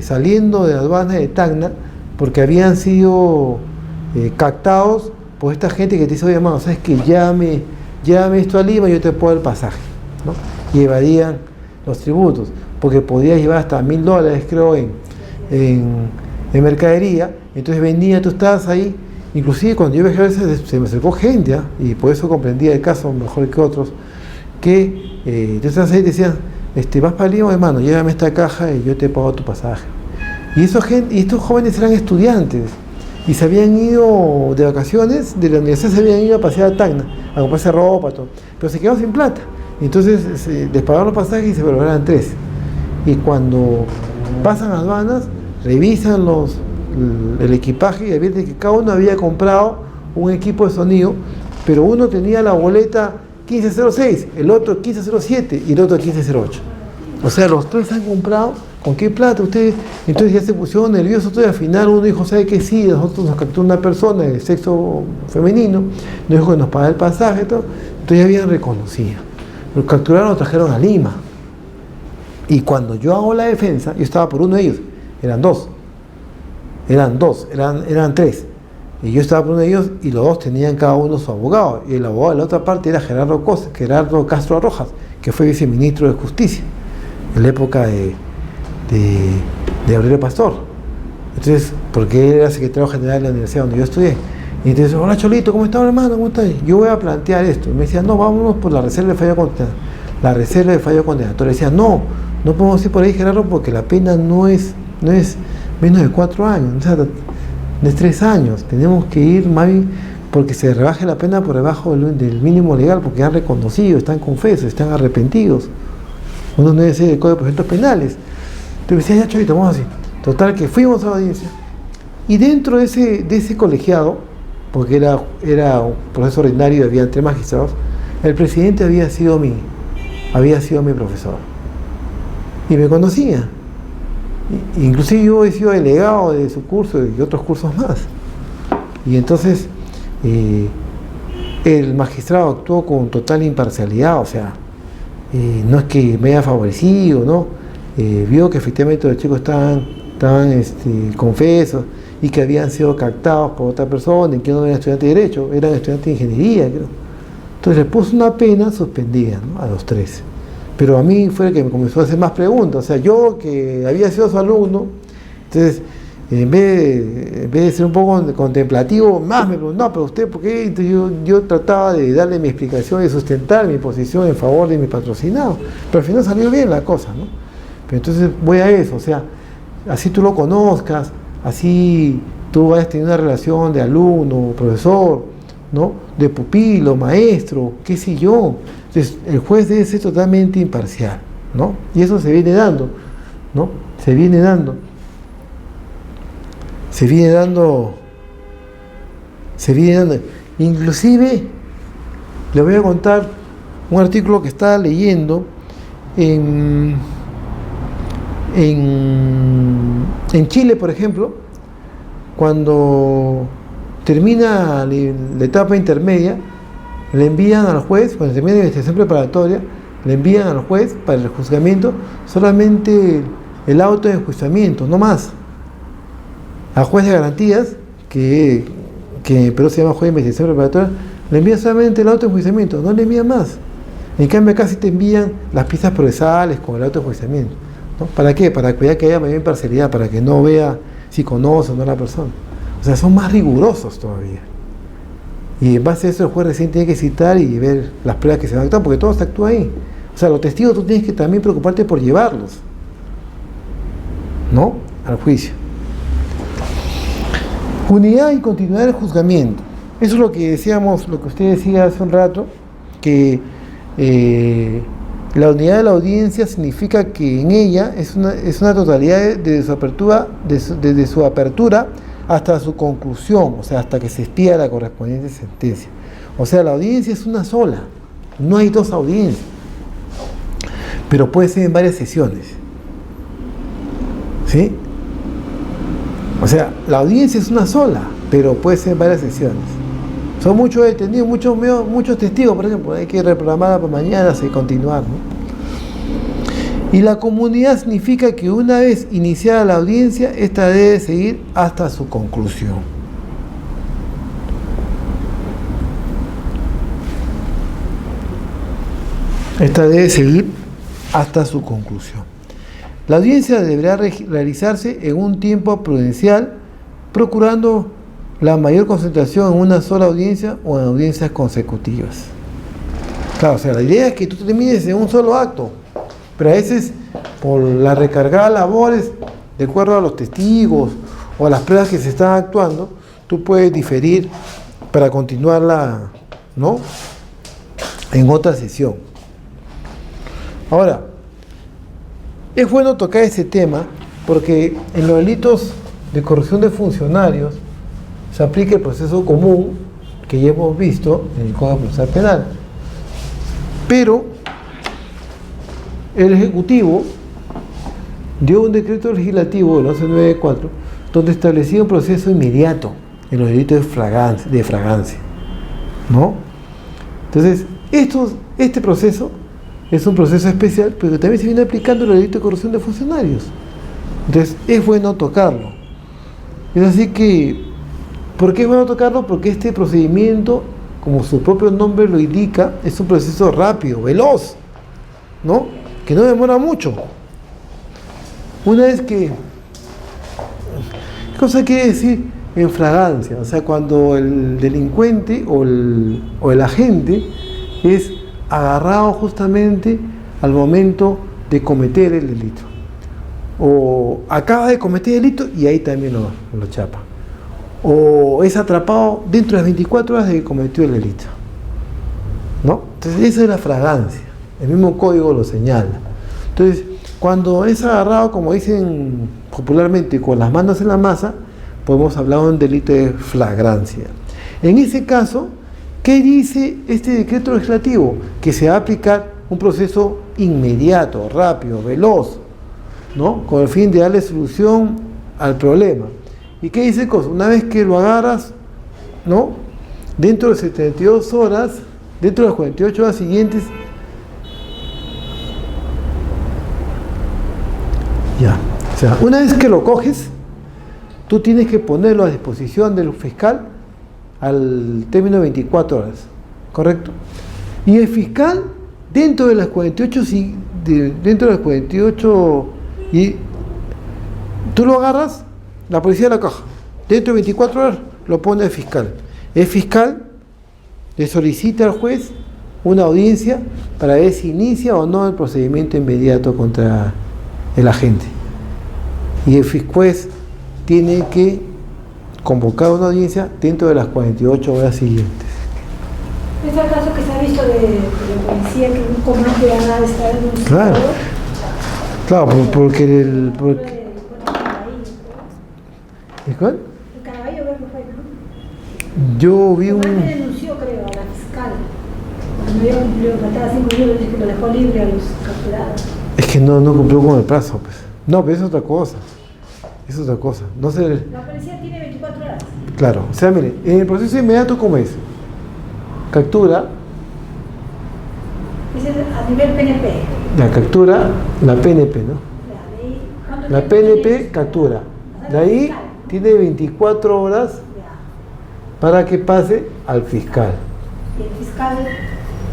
saliendo de la aduana de Tacna porque habían sido captados por esta gente que te dice, oye, hermano, ¿sabes qué? Llévame esto a Lima y yo te puedo dar el pasaje, ¿no? Y evadían los tributos, porque podías llevar hasta $1000, creo, en mercadería. Entonces vendía, tú estabas ahí. Inclusive cuando yo viajé a veces se me acercó gente, y por eso comprendía el caso mejor que otros, que tú estás ahí y te decían, vas para Lima, hermano, llévame esta caja y yo te pago tu pasaje. Y estos jóvenes eran estudiantes y se habían ido de vacaciones de la universidad, se habían ido a pasear a Tacna, a comprarse ropa, todo, pero se quedaron sin plata. Entonces les pagaron los pasajes y se valoraban 3. Y cuando pasan a aduanas, revisan el equipaje y advierten que cada uno había comprado un equipo de sonido, pero uno tenía la boleta 1506, el otro 1507 y el otro 1508. O sea, los 3 han comprado. ¿Con qué plata ustedes? Entonces ya se pusieron nerviosos todo y al final uno dijo, ¿sabe qué? Sí, nosotros nos capturó una persona de sexo femenino, nos dijo que nos paga el pasaje, todo. Entonces ya habían reconocido. Los capturaron, los trajeron a Lima. Y cuando yo hago la defensa, yo estaba por uno de ellos, eran 3. Y yo estaba por uno de ellos y los 2 tenían cada uno su abogado. Y el abogado de la otra parte era Gerardo Castro Rojas, que fue viceministro de Justicia en la época de Aurelio Pastor. Entonces, porque él era secretario general de la universidad donde yo estudié. Y entonces, hola Cholito, ¿cómo estás, hermano? ¿Cómo estás? Yo voy a plantear esto. Y me decía, no, vámonos por la reserva de fallo condenatorio. La reserva de fallo condenatorio. Decía, no podemos ir por ahí, Gerardo, porque la pena no es menos de 4 años, o sea, no es 3 años. Tenemos que ir más bien porque se rebaje la pena por debajo del mínimo legal, porque han reconocido, están confesos, están arrepentidos. Uno no debe ser el Código de Procedimientos Penales. Entonces decía, ya Cholito, vamos así. Total, que fuimos a la audiencia. Y dentro de ese colegiado, porque era un proceso ordinario y había 3 magistrados, el presidente había sido mi profesor. Y me conocía. Inclusive yo he sido delegado de su curso y otros cursos más. Y entonces el magistrado actuó con total imparcialidad, o sea, no es que me haya favorecido, ¿no? Vio que efectivamente los chicos estaban confesos y que habían sido captados por otra persona y que no eran estudiantes de Derecho, eran estudiantes de Ingeniería, creo. Entonces le puso una pena suspendida, ¿no? A los 3. Pero a mí fue el que me comenzó a hacer más preguntas. O sea, yo que había sido su alumno, entonces en vez de ser un poco contemplativo, más me preguntó, no, pero usted, ¿por qué? Entonces yo trataba de darle mi explicación y sustentar mi posición en favor de mi patrocinado. Pero al final salió bien la cosa, ¿no? Pero entonces voy a eso, o sea, así tú lo conozcas, así tú vayas teniendo una relación de alumno, profesor, ¿no? De pupilo, maestro, qué sé yo. Entonces el juez debe ser totalmente imparcial, ¿no? Y eso se viene dando, ¿no? Se viene dando. Inclusive le voy a contar un artículo que estaba leyendo en Chile, por ejemplo, cuando termina la etapa intermedia, le envían al juez, cuando termina la investigación preparatoria, le envían al juez para el juzgamiento solamente el auto de enjuiciamiento, no más. Al juez de garantías, que pero se llama juez de investigación preparatoria, le envían solamente el auto de enjuiciamiento, no le envían más. En cambio acá sí te envían las pistas procesales con el auto de enjuiciamiento, ¿no? ¿Para qué? Para cuidar que haya mayor imparcialidad, para que no vea si conoce o no a la persona. O sea, son más rigurosos todavía. Y en base a eso el juez recién tiene que citar y ver las pruebas que se van a actuar, porque todo se actúa ahí. O sea, los testigos tú tienes que también preocuparte por llevarlos, ¿no? Al juicio. Unidad y continuidad del juzgamiento. Eso es lo que decíamos, lo que usted decía hace un rato, que la unidad de la audiencia significa que en ella es una totalidad desde su apertura hasta su conclusión, o sea, hasta que se expida la correspondiente sentencia. O sea, la audiencia es una sola, no hay 2 audiencias, pero puede ser en varias sesiones, ¿sí? O sea, la audiencia es una sola, pero puede ser varias sesiones. Son muchos detenidos, muchos testigos, por ejemplo, hay que reprogramarla para mañana y continuar, ¿no? Y la comunidad significa que una vez iniciada la audiencia, esta debe seguir hasta su conclusión. Esta debe seguir hasta su conclusión. La audiencia deberá realizarse en un tiempo prudencial, procurando la mayor concentración en una sola audiencia o en audiencias consecutivas. Claro, o sea, la idea es que tú termines en un solo acto, pero a veces por la recargada de labores, de acuerdo a los testigos o a las pruebas que se están actuando, tú puedes diferir para continuarla, ¿no?, en otra sesión. Ahora, es bueno tocar ese tema porque en los delitos de corrupción de funcionarios se aplica el proceso común que ya hemos visto en el Código Procesal Penal. Pero el Ejecutivo dio un decreto legislativo, el 1194, donde establecía un proceso inmediato en los delitos de fragancia, ¿no? Entonces, este proceso es un proceso especial, pero también se viene aplicando en el delito de corrupción de funcionarios. Entonces, es bueno tocarlo. Es así que, ¿por qué es bueno tocarlo? Porque este procedimiento, como su propio nombre lo indica, es un proceso rápido, veloz, ¿no?, que no demora mucho. Una vez que... ¿Qué cosa quiere decir en fragancia? O sea, cuando el delincuente o el agente es agarrado justamente al momento de cometer el delito. O acaba de cometer el delito y ahí también lo chapa. O es atrapado dentro de las 24 horas de que cometió el delito, ¿no? Entonces, esa es la fragancia. El mismo código lo señala. Entonces, cuando es agarrado, como dicen popularmente, con las manos en la masa, podemos hablar de un delito de flagrancia. En ese caso, ¿qué dice este decreto legislativo? Que se va a aplicar un proceso inmediato, rápido, veloz, ¿no?, con el fin de darle solución al problema. ¿Y qué dice? Una vez que lo agarras, ¿no?, dentro de 72 horas, dentro de las 48 horas siguientes, ya. O sea, una vez que lo coges, tú tienes que ponerlo a disposición del fiscal al término de 24 horas, ¿correcto? Y el fiscal, dentro de las 48, y tú lo agarras, la policía la coja, dentro de 24 horas lo pone el fiscal. El fiscal le solicita al juez una audiencia para ver si inicia o no el procedimiento inmediato contra el agente. Y el juez tiene que convocar una audiencia dentro de las 48 horas siguientes. ¿Es el caso que se ha visto de la policía que un comando haga estar en un Claro, claro, porque ¿El ¿cuál? El Caraballo Verde fue, ¿no? Yo vi un... El denunció, creo, a la fiscal. Porque no había cumplido, faltaba 5 minutos, que lo dejó libre a los capturados. Es que no cumplió con el plazo, pues. No, pero es otra cosa. Es otra cosa. No sé. La policía tiene 24 horas. Claro, o sea, mire, en el proceso inmediato, ¿cómo es? Captura. Ese es a nivel PNP. La captura, la PNP, ¿no? La PNP captura. De ahí tiene 24 horas para que pase al fiscal. ¿Y el fiscal?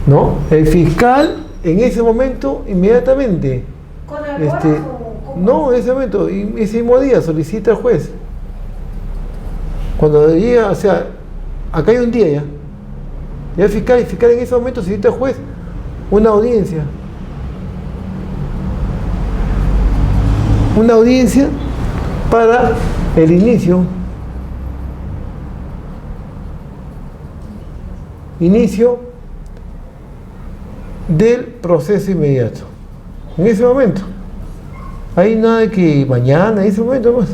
¿No? El fiscal en ese momento, inmediatamente. ¿Con el o cómo? No, en ese momento, ese mismo día solicita al juez. Cuando llega, o sea, acá hay un día ya. Y el fiscal en ese momento solicita al juez una audiencia. Una audiencia para el inicio del proceso inmediato. En ese momento. Hay nada de que mañana, en ese momento más.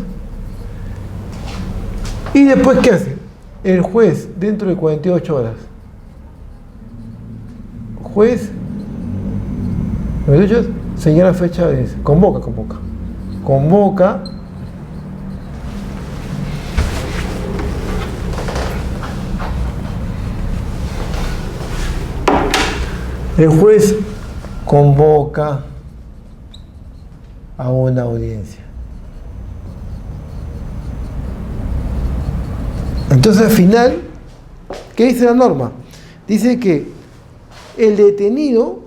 ¿Y después qué hace? El juez, dentro de 48 horas. Juez, 48 horas, señala fecha, convoca. El juez convoca a una audiencia. Entonces al final, ¿qué dice la norma? Dice que el detenido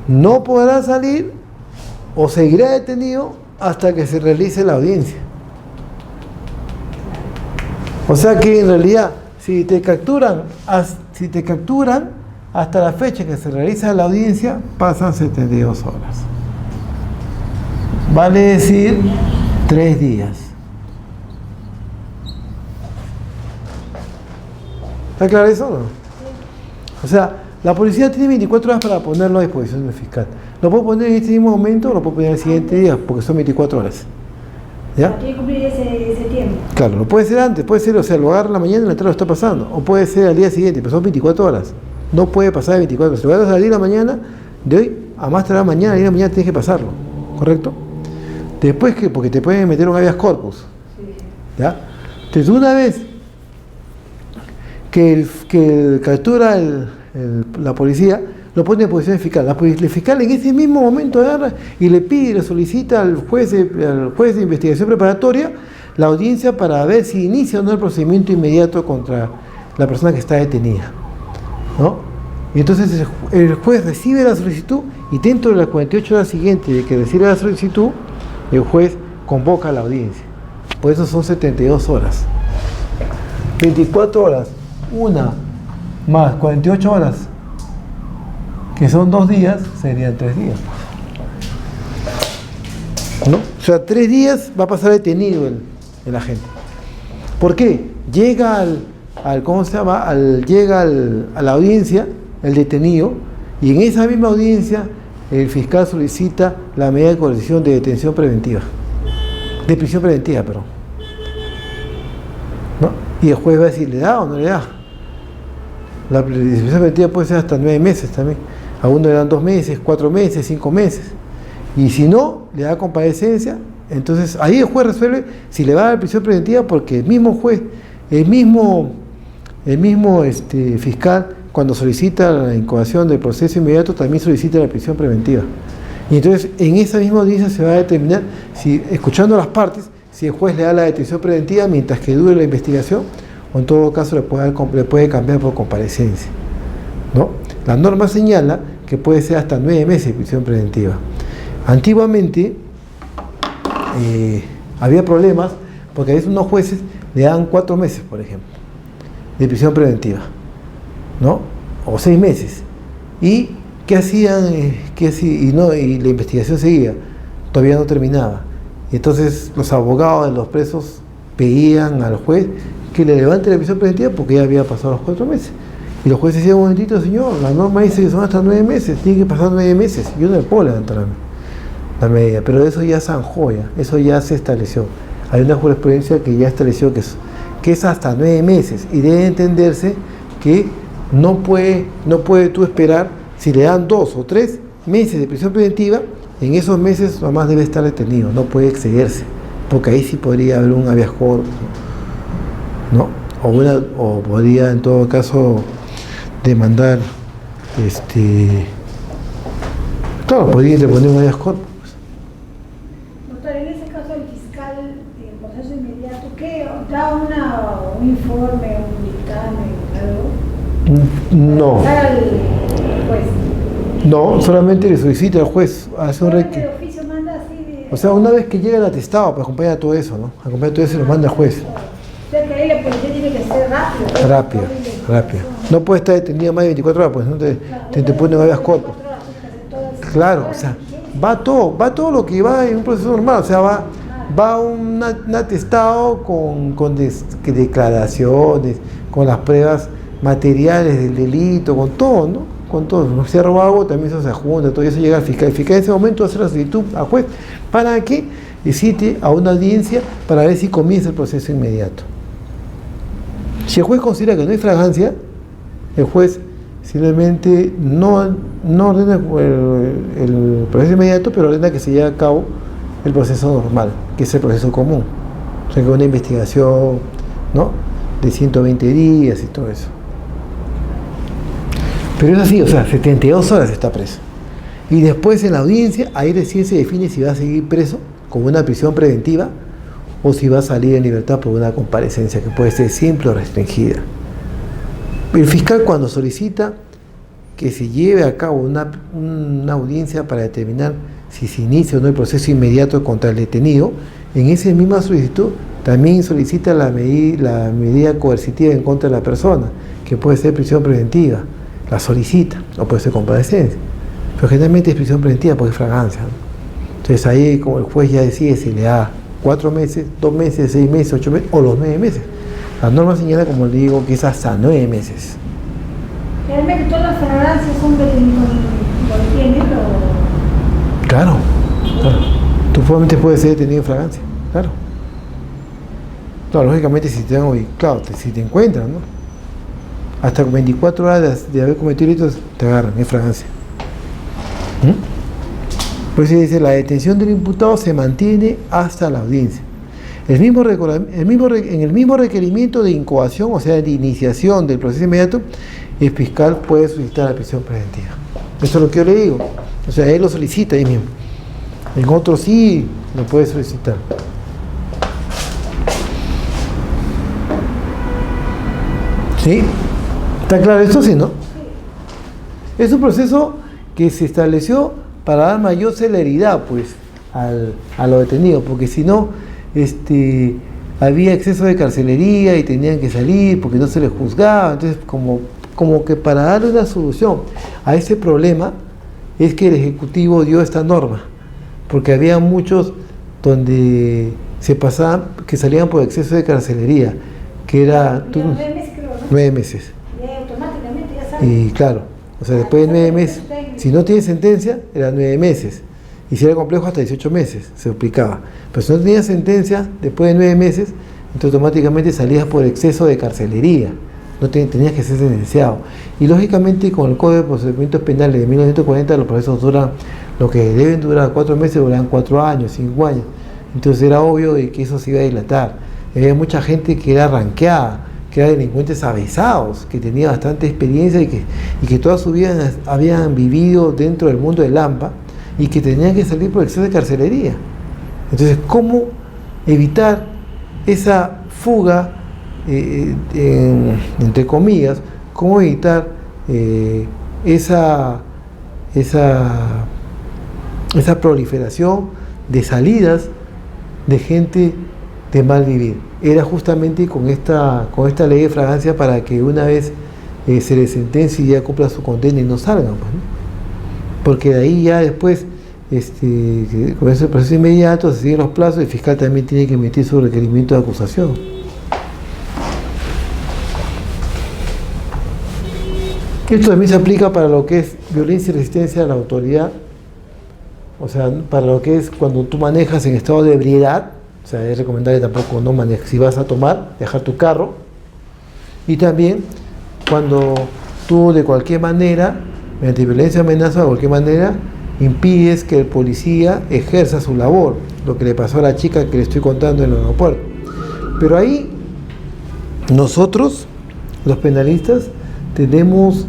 no podrá salir o seguirá detenido hasta que se realice la audiencia. O sea que en realidad, si te capturan hasta la fecha que se realiza la audiencia, pasan 72 horas. Vale decir 3 días. ¿Está claro eso o no? O sea, la policía tiene 24 horas para ponerlo a disposición del fiscal. Lo puedo poner en este mismo momento o lo puedo poner el siguiente día, porque son 24 horas. ¿Ya? Tiene que cumplir ese tiempo. Claro, lo puede ser antes, puede ser, o sea, lo agarra en la mañana y en la tarde lo está pasando. O puede ser al día siguiente, pero son 24 horas. No puede pasar de 24 horas. Si lo agarras al día de la mañana, de hoy a más tardar mañana, al día de la mañana tienes que pasarlo. ¿Correcto? Después que, porque te pueden meter un habeas corpus. ¿Ya? Entonces, una vez que captura la policía, lo pone en posición de fiscal. El fiscal en ese mismo momento agarra y le pide, le solicita al juez de investigación preparatoria la audiencia para ver si inicia o no el procedimiento inmediato contra la persona que está detenida, ¿no? Y entonces el juez recibe la solicitud y dentro de las 48 horas siguientes de que recibe la solicitud, el juez convoca la audiencia. Por eso son 72 horas. 24 horas, una más 48 horas, que son 2 días, serían 3 días. ¿No? O sea, 3 días va a pasar detenido el agente. ¿Por qué? Llega ¿cómo se llama? Llega a la audiencia, el detenido, y en esa misma audiencia el fiscal solicita la medida de coerción de detención preventiva. De prisión preventiva, perdón. ¿No? Y el juez va a decir, ¿le da o no le da? La prisión preventiva puede ser hasta 9 meses también. A uno le dan 2 meses, 4 meses, 5 meses. Y si no, le da comparecencia. Entonces ahí el juez resuelve si le va a dar prisión preventiva, porque el mismo juez, el mismo fiscal, cuando solicita la incoación del proceso inmediato, también solicita la prisión preventiva. Y entonces en esa misma audiencia se va a determinar, si, escuchando las partes, si el juez le da la detención preventiva mientras que dure la investigación, o en todo caso le puede cambiar por comparecencia, ¿no? La norma señala que puede ser hasta 9 meses de prisión preventiva. Antiguamente había problemas porque a veces unos jueces le dan 4 meses, por ejemplo, de prisión preventiva, ¿no? O 6 meses. ¿Y qué hacían? Y la investigación seguía, todavía no terminaba. Y entonces los abogados de los presos pedían al juez que le levante la prisión preventiva porque ya había pasado los 4 meses. Y los jueces decían, un momentito, señor, la norma dice que son hasta 9 meses, tiene que pasar 9 meses. Yo no le puedo levantar la medida, pero eso ya zanjó, eso ya se estableció. Hay una jurisprudencia que ya estableció que es hasta 9 meses y debe entenderse que no puede tú esperar, si le dan 2 o 3 meses de prisión preventiva, en esos meses nomás debe estar detenido, no puede excederse, porque ahí sí podría haber un habeas corpus, ¿no? O podría en todo caso demandar, claro, podría interponer un habeas corpus. Doctor, en ese caso el fiscal en proceso inmediato, ¿qué? ¿Da un informe, un dictamen, algo? No. ¿Al juez? No, solamente le solicita al juez, hace un requisito. El oficio manda así de... O sea, una vez que llega el atestado, pues acompaña todo eso, ¿no? Acompaña todo eso y lo manda al juez. O sea, que ahí la policía tiene que ser rápido. Rápido. No puede estar detenido más de 24 horas, pues no te ponen habeas corpus. Claro, o sea, va todo lo que va en un proceso normal, o sea, va un atestado con declaraciones, con las pruebas materiales del delito, con todo, ¿no? Con todo. Si se roba algo, también eso se adjunta, todo eso llega al fiscal. El fiscal en ese momento hace la solicitud al juez para que cite a una audiencia para ver si comienza el proceso inmediato. Si el juez considera que no hay fragancia, el juez simplemente no ordena el proceso inmediato, pero ordena que se lleve a cabo el proceso normal, que es el proceso común. O sea, que una investigación, ¿no?, de 120 días y todo eso. Pero es así, o sea, 72 horas está preso. Y después en la audiencia, ahí recién se define si va a seguir preso con una prisión preventiva o si va a salir en libertad por una comparecencia que puede ser simple o restringida. El fiscal, cuando solicita que se lleve a cabo una audiencia para determinar si se inicia o no el proceso inmediato contra el detenido, en esa misma solicitud también solicita la medida coercitiva en contra de la persona, que puede ser prisión preventiva, la solicita, o puede ser comparecencia, pero generalmente es prisión preventiva porque es fragancia, ¿no? Entonces ahí, como el juez ya decide si le da 4 meses, 2 meses, 6 meses, 8 meses o los 9 meses. La norma señala, como le digo, que es hasta 9 meses. ¿Realmente todas las fragancias son lo detenido o...? Claro. Tú probablemente puedes ser detenido en fragancia, claro. Claro, lógicamente si te dan hoy, claro, si te encuentran, ¿no? Hasta con 24 horas de haber cometido delitos te agarran, es fragancia. Por eso dice, la detención del imputado se mantiene hasta la audiencia. En el mismo requerimiento de incoación, o sea, de iniciación del proceso inmediato, el fiscal puede solicitar la prisión preventiva. Eso es lo que yo le digo. O sea, él lo solicita ahí mismo. En otros sí lo puede solicitar. ¿Sí? ¿Está claro esto? Sí, ¿no? Es un proceso que se estableció para dar mayor celeridad, pues, a los detenidos, porque si no, había exceso de carcelería y tenían que salir porque no se les juzgaba. Entonces, como que para darle una solución a ese problema es que el Ejecutivo dio esta norma, porque había muchos donde se pasaban, que salían por exceso de carcelería, que era 9 meses, creo, ¿no? 9 meses. Y automáticamente ya saben. Y claro, o sea, después de 9 meses, si no tiene sentencia, eran 9 meses. Y si era complejo, hasta 18 meses se aplicaba. Pero si no tenía sentencia, después de 9 meses, entonces automáticamente salías por exceso de carcelería. No tenías que ser sentenciado. Y lógicamente, con el Código de Procedimientos Penales de 1940, los procesos duran, lo que deben durar 4 meses, duran 4 años, 5 años. Entonces era obvio de que eso se iba a dilatar. Había mucha gente que era ranqueada, que eran delincuentes avesados, que tenía bastante experiencia y que toda su vida habían vivido dentro del mundo del AMPA y que tenían que salir por exceso de carcelería. Entonces, ¿cómo evitar esa fuga, entre comillas, cómo evitar esa proliferación de salidas de gente de mal vivir? Era justamente con esta ley de fragancia para que una vez se les sentencie y ya cumpla su condena y no salgan, pues, ¿no? Porque de ahí ya después comienza el proceso inmediato, se siguen los plazos, el fiscal también tiene que emitir su requerimiento de acusación. Esto también se aplica para lo que es violencia y resistencia a la autoridad, o sea, para lo que es cuando tú manejas en estado de ebriedad. O sea, es recomendable tampoco no manejar, si vas a tomar, dejar tu carro. Y también cuando tú de cualquier manera, mediante violencia o amenaza, de cualquier manera, impides que el policía ejerza su labor, lo que le pasó a la chica que le estoy contando en el aeropuerto. Pero ahí nosotros, los penalistas, tenemos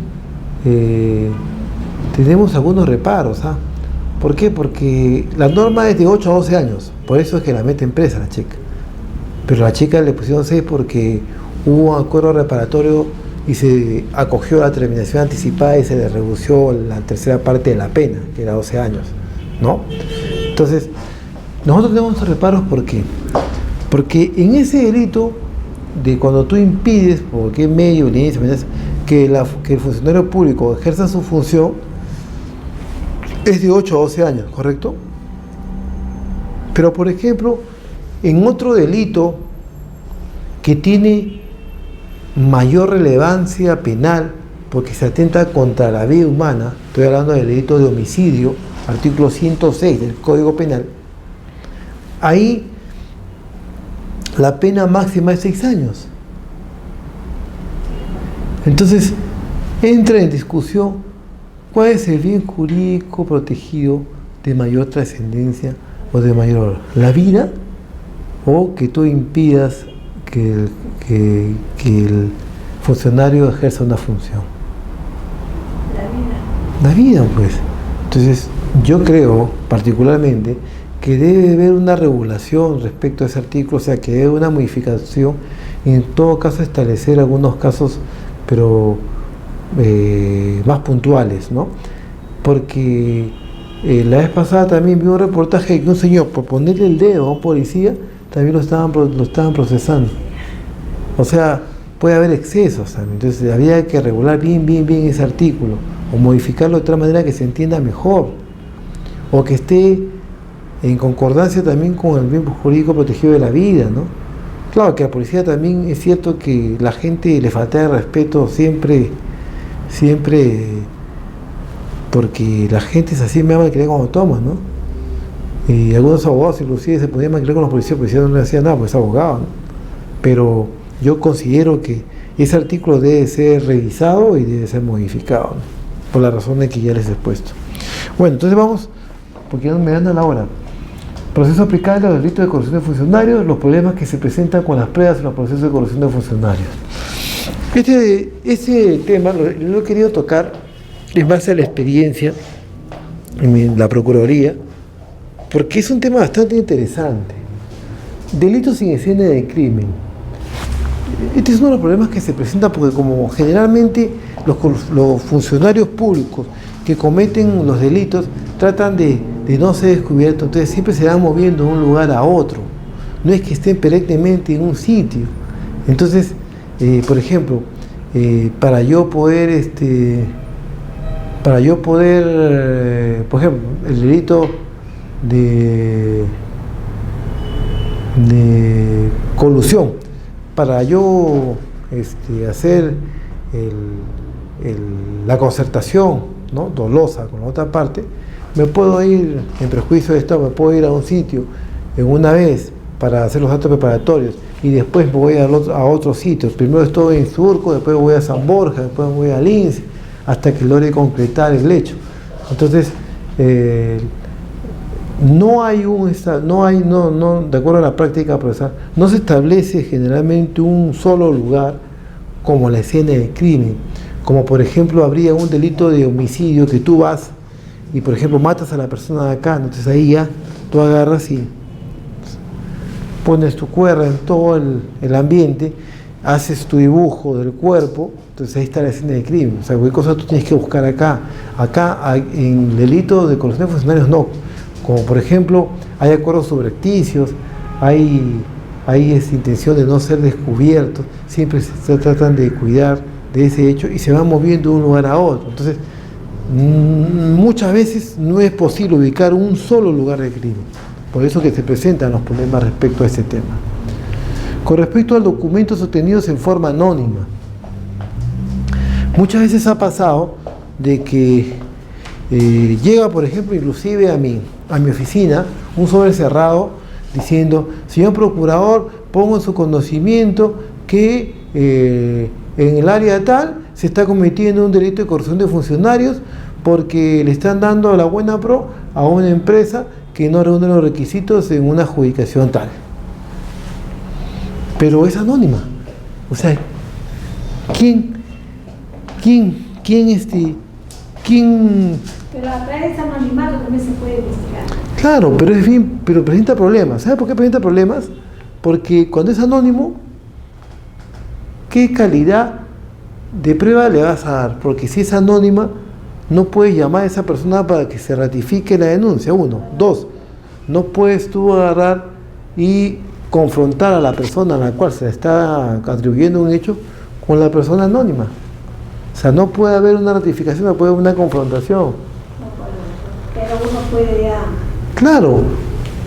algunos reparos, ¿ah? ¿Por qué? Porque la norma es de 8 a 12 años, por eso es que la meten presa la chica. Pero a la chica le pusieron 6 porque hubo un acuerdo reparatorio y se acogió la terminación anticipada y se le redució la tercera parte de la pena, que era 12 años, ¿no? Entonces, nosotros tenemos estos reparos, ¿por qué? Porque en ese delito de cuando tú impides, por qué medio, violencia, amenaza, que el funcionario público ejerza su función, es de 8 a 12 años, ¿correcto? Pero, por ejemplo, en otro delito que tiene mayor relevancia penal, porque se atenta contra la vida humana, estoy hablando del delito de homicidio, artículo 106 del Código Penal, ahí la pena máxima es 6 años. Entonces, entra en discusión cuál es el bien jurídico protegido de mayor trascendencia o de mayor valor, la vida o que tú impidas que el funcionario ejerza una función. la vida, pues. Entonces, yo creo particularmente que debe haber una regulación respecto a ese artículo, o sea, que debe haber una modificación, y en todo caso establecer algunos casos, pero más puntuales, ¿no? Porque la vez pasada también vi un reportaje de que un señor, por ponerle el dedo a un policía, también lo estaban procesando. O sea, puede haber excesos también. Entonces había que regular bien ese artículo, o modificarlo de otra manera que se entienda mejor, o que esté en concordancia también con el bien jurídico protegido de la vida, ¿no? Claro que a la policía también es cierto que la gente le falta de respeto siempre, porque la gente es así, me ama creer cuando toma, ¿no? Y algunos abogados inclusive se podían creer con los policías no le hacían nada, pues es abogado, ¿no? Pero yo considero que ese artículo debe ser revisado y debe ser modificado, ¿no? Por las razones que ya les he expuesto. Bueno, entonces vamos, porque ya me dan la hora. Proceso aplicable a los delitos de corrupción de funcionarios, los problemas que se presentan con las pruebas en los procesos de corrupción de funcionarios. Este tema lo he querido tocar en base a la experiencia en la Procuraduría, porque es un tema bastante interesante. Delitos sin escena de crimen. Este es uno de los problemas que se presenta porque como generalmente los funcionarios públicos que cometen los delitos tratan de no ser descubiertos, entonces siempre se van moviendo de un lugar a otro. No es que estén perennemente en un sitio. Entonces, por ejemplo, para yo poder, por ejemplo, el delito de colusión, para yo hacer la concertación, ¿no?, dolosa con la otra parte, me puedo ir, en prejuicio de esto, me puedo ir a un sitio en una vez para hacer los actos preparatorios y después me voy a otros sitios. Primero estoy en Surco, después voy a San Borja, después voy a Lince, hasta que logre concretar el hecho. Entonces, de acuerdo a la práctica procesal, no se establece generalmente un solo lugar como la escena del crimen. Como por ejemplo habría un delito de homicidio que tú vas y por ejemplo matas a la persona de acá, entonces ahí ya tú agarras y pones tu cuerda en todo el ambiente, haces tu dibujo del cuerpo, entonces ahí está la escena del crimen. O sea, cualquier cosa tú tienes que buscar acá. Acá en delito de corrupción de funcionarios no. Como por ejemplo hay acuerdos subrepticios, hay intención de no ser descubiertos, siempre se tratan de cuidar de ese hecho y se van moviendo de un lugar a otro. Entonces, muchas veces no es posible ubicar un solo lugar de crimen. Por eso que se presentan los problemas respecto a este tema. Con respecto a documentos obtenidos en forma anónima, muchas veces ha pasado de que llega, por ejemplo, inclusive a mi oficina, un sobre cerrado diciendo: señor procurador, pongo en su conocimiento que en el área tal se está cometiendo un delito de corrupción de funcionarios porque le están dando la buena pro a una empresa que no reúne los requisitos en una adjudicación tal. Pero es anónima. O sea, ¿quién? Pero a través de ese anonimato también se puede investigar. Claro, pero presenta problemas. ¿Sabe por qué presenta problemas? Porque cuando es anónimo, ¿qué calidad de prueba le vas a dar? Porque si es anónima, no puedes llamar a esa persona para que se ratifique la denuncia, 1. 2, no puedes tú agarrar y confrontar a la persona a la cual se le está atribuyendo un hecho con la persona anónima. O sea, no puede haber una ratificación, no puede haber una confrontación. Pero uno puede ya... Claro,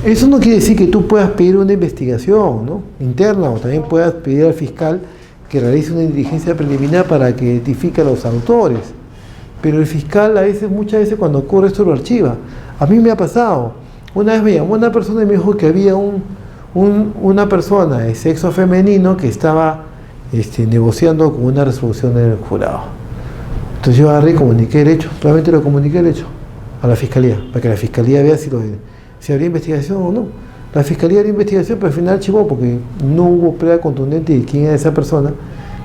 eso no quiere decir que tú puedas pedir una investigación, ¿no?, interna, o también puedas pedir al fiscal que realice una diligencia preliminar para que identifique a los autores. Pero el fiscal muchas veces cuando ocurre esto lo archiva. A mí me ha pasado. Una vez me llamó una persona y me dijo que había una persona de sexo femenino que estaba negociando con una resolución del jurado. Entonces yo agarré y comuniqué el hecho, solamente lo comuniqué el hecho a la fiscalía, para que la fiscalía vea si habría investigación o no. La fiscalía haría investigación, pero al final archivó porque no hubo prueba contundente de quién era esa persona,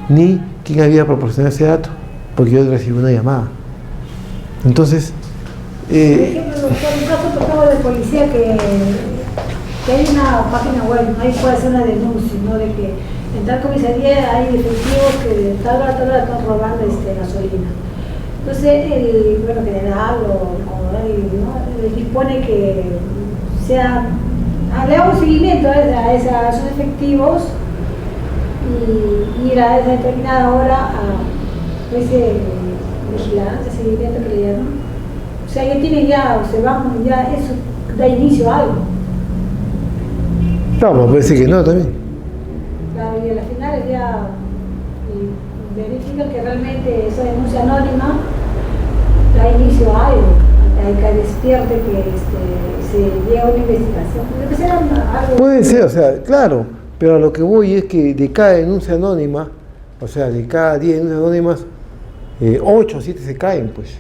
ni quién había proporcionado ese dato, porque yo recibí una llamada. Entonces, Por ejemplo, doctor, un caso tocado de policía que hay una página web, ahí puede hacer una denuncia, ¿no? De que en tal comisaría hay efectivos que tal hora están robando gasolina. Entonces, el general o el coronel, ¿no? Dispone que le haga un seguimiento a esos efectivos y ir a esa determinada hora a ese vigilancia, seguimiento que le llaman. O sea, ya tienen ya eso da inicio a algo. claro, parece que no también. Claro, y a la final ya verifican que realmente esa denuncia anónima da inicio a algo, hasta que despierte que se llegue a una investigación. Debe ser algo. Puede ser, o sea, claro, pero a lo que voy es que de cada denuncia anónima, o sea, de cada 10 denuncias anónimas, 8 o 7 se caen, pues.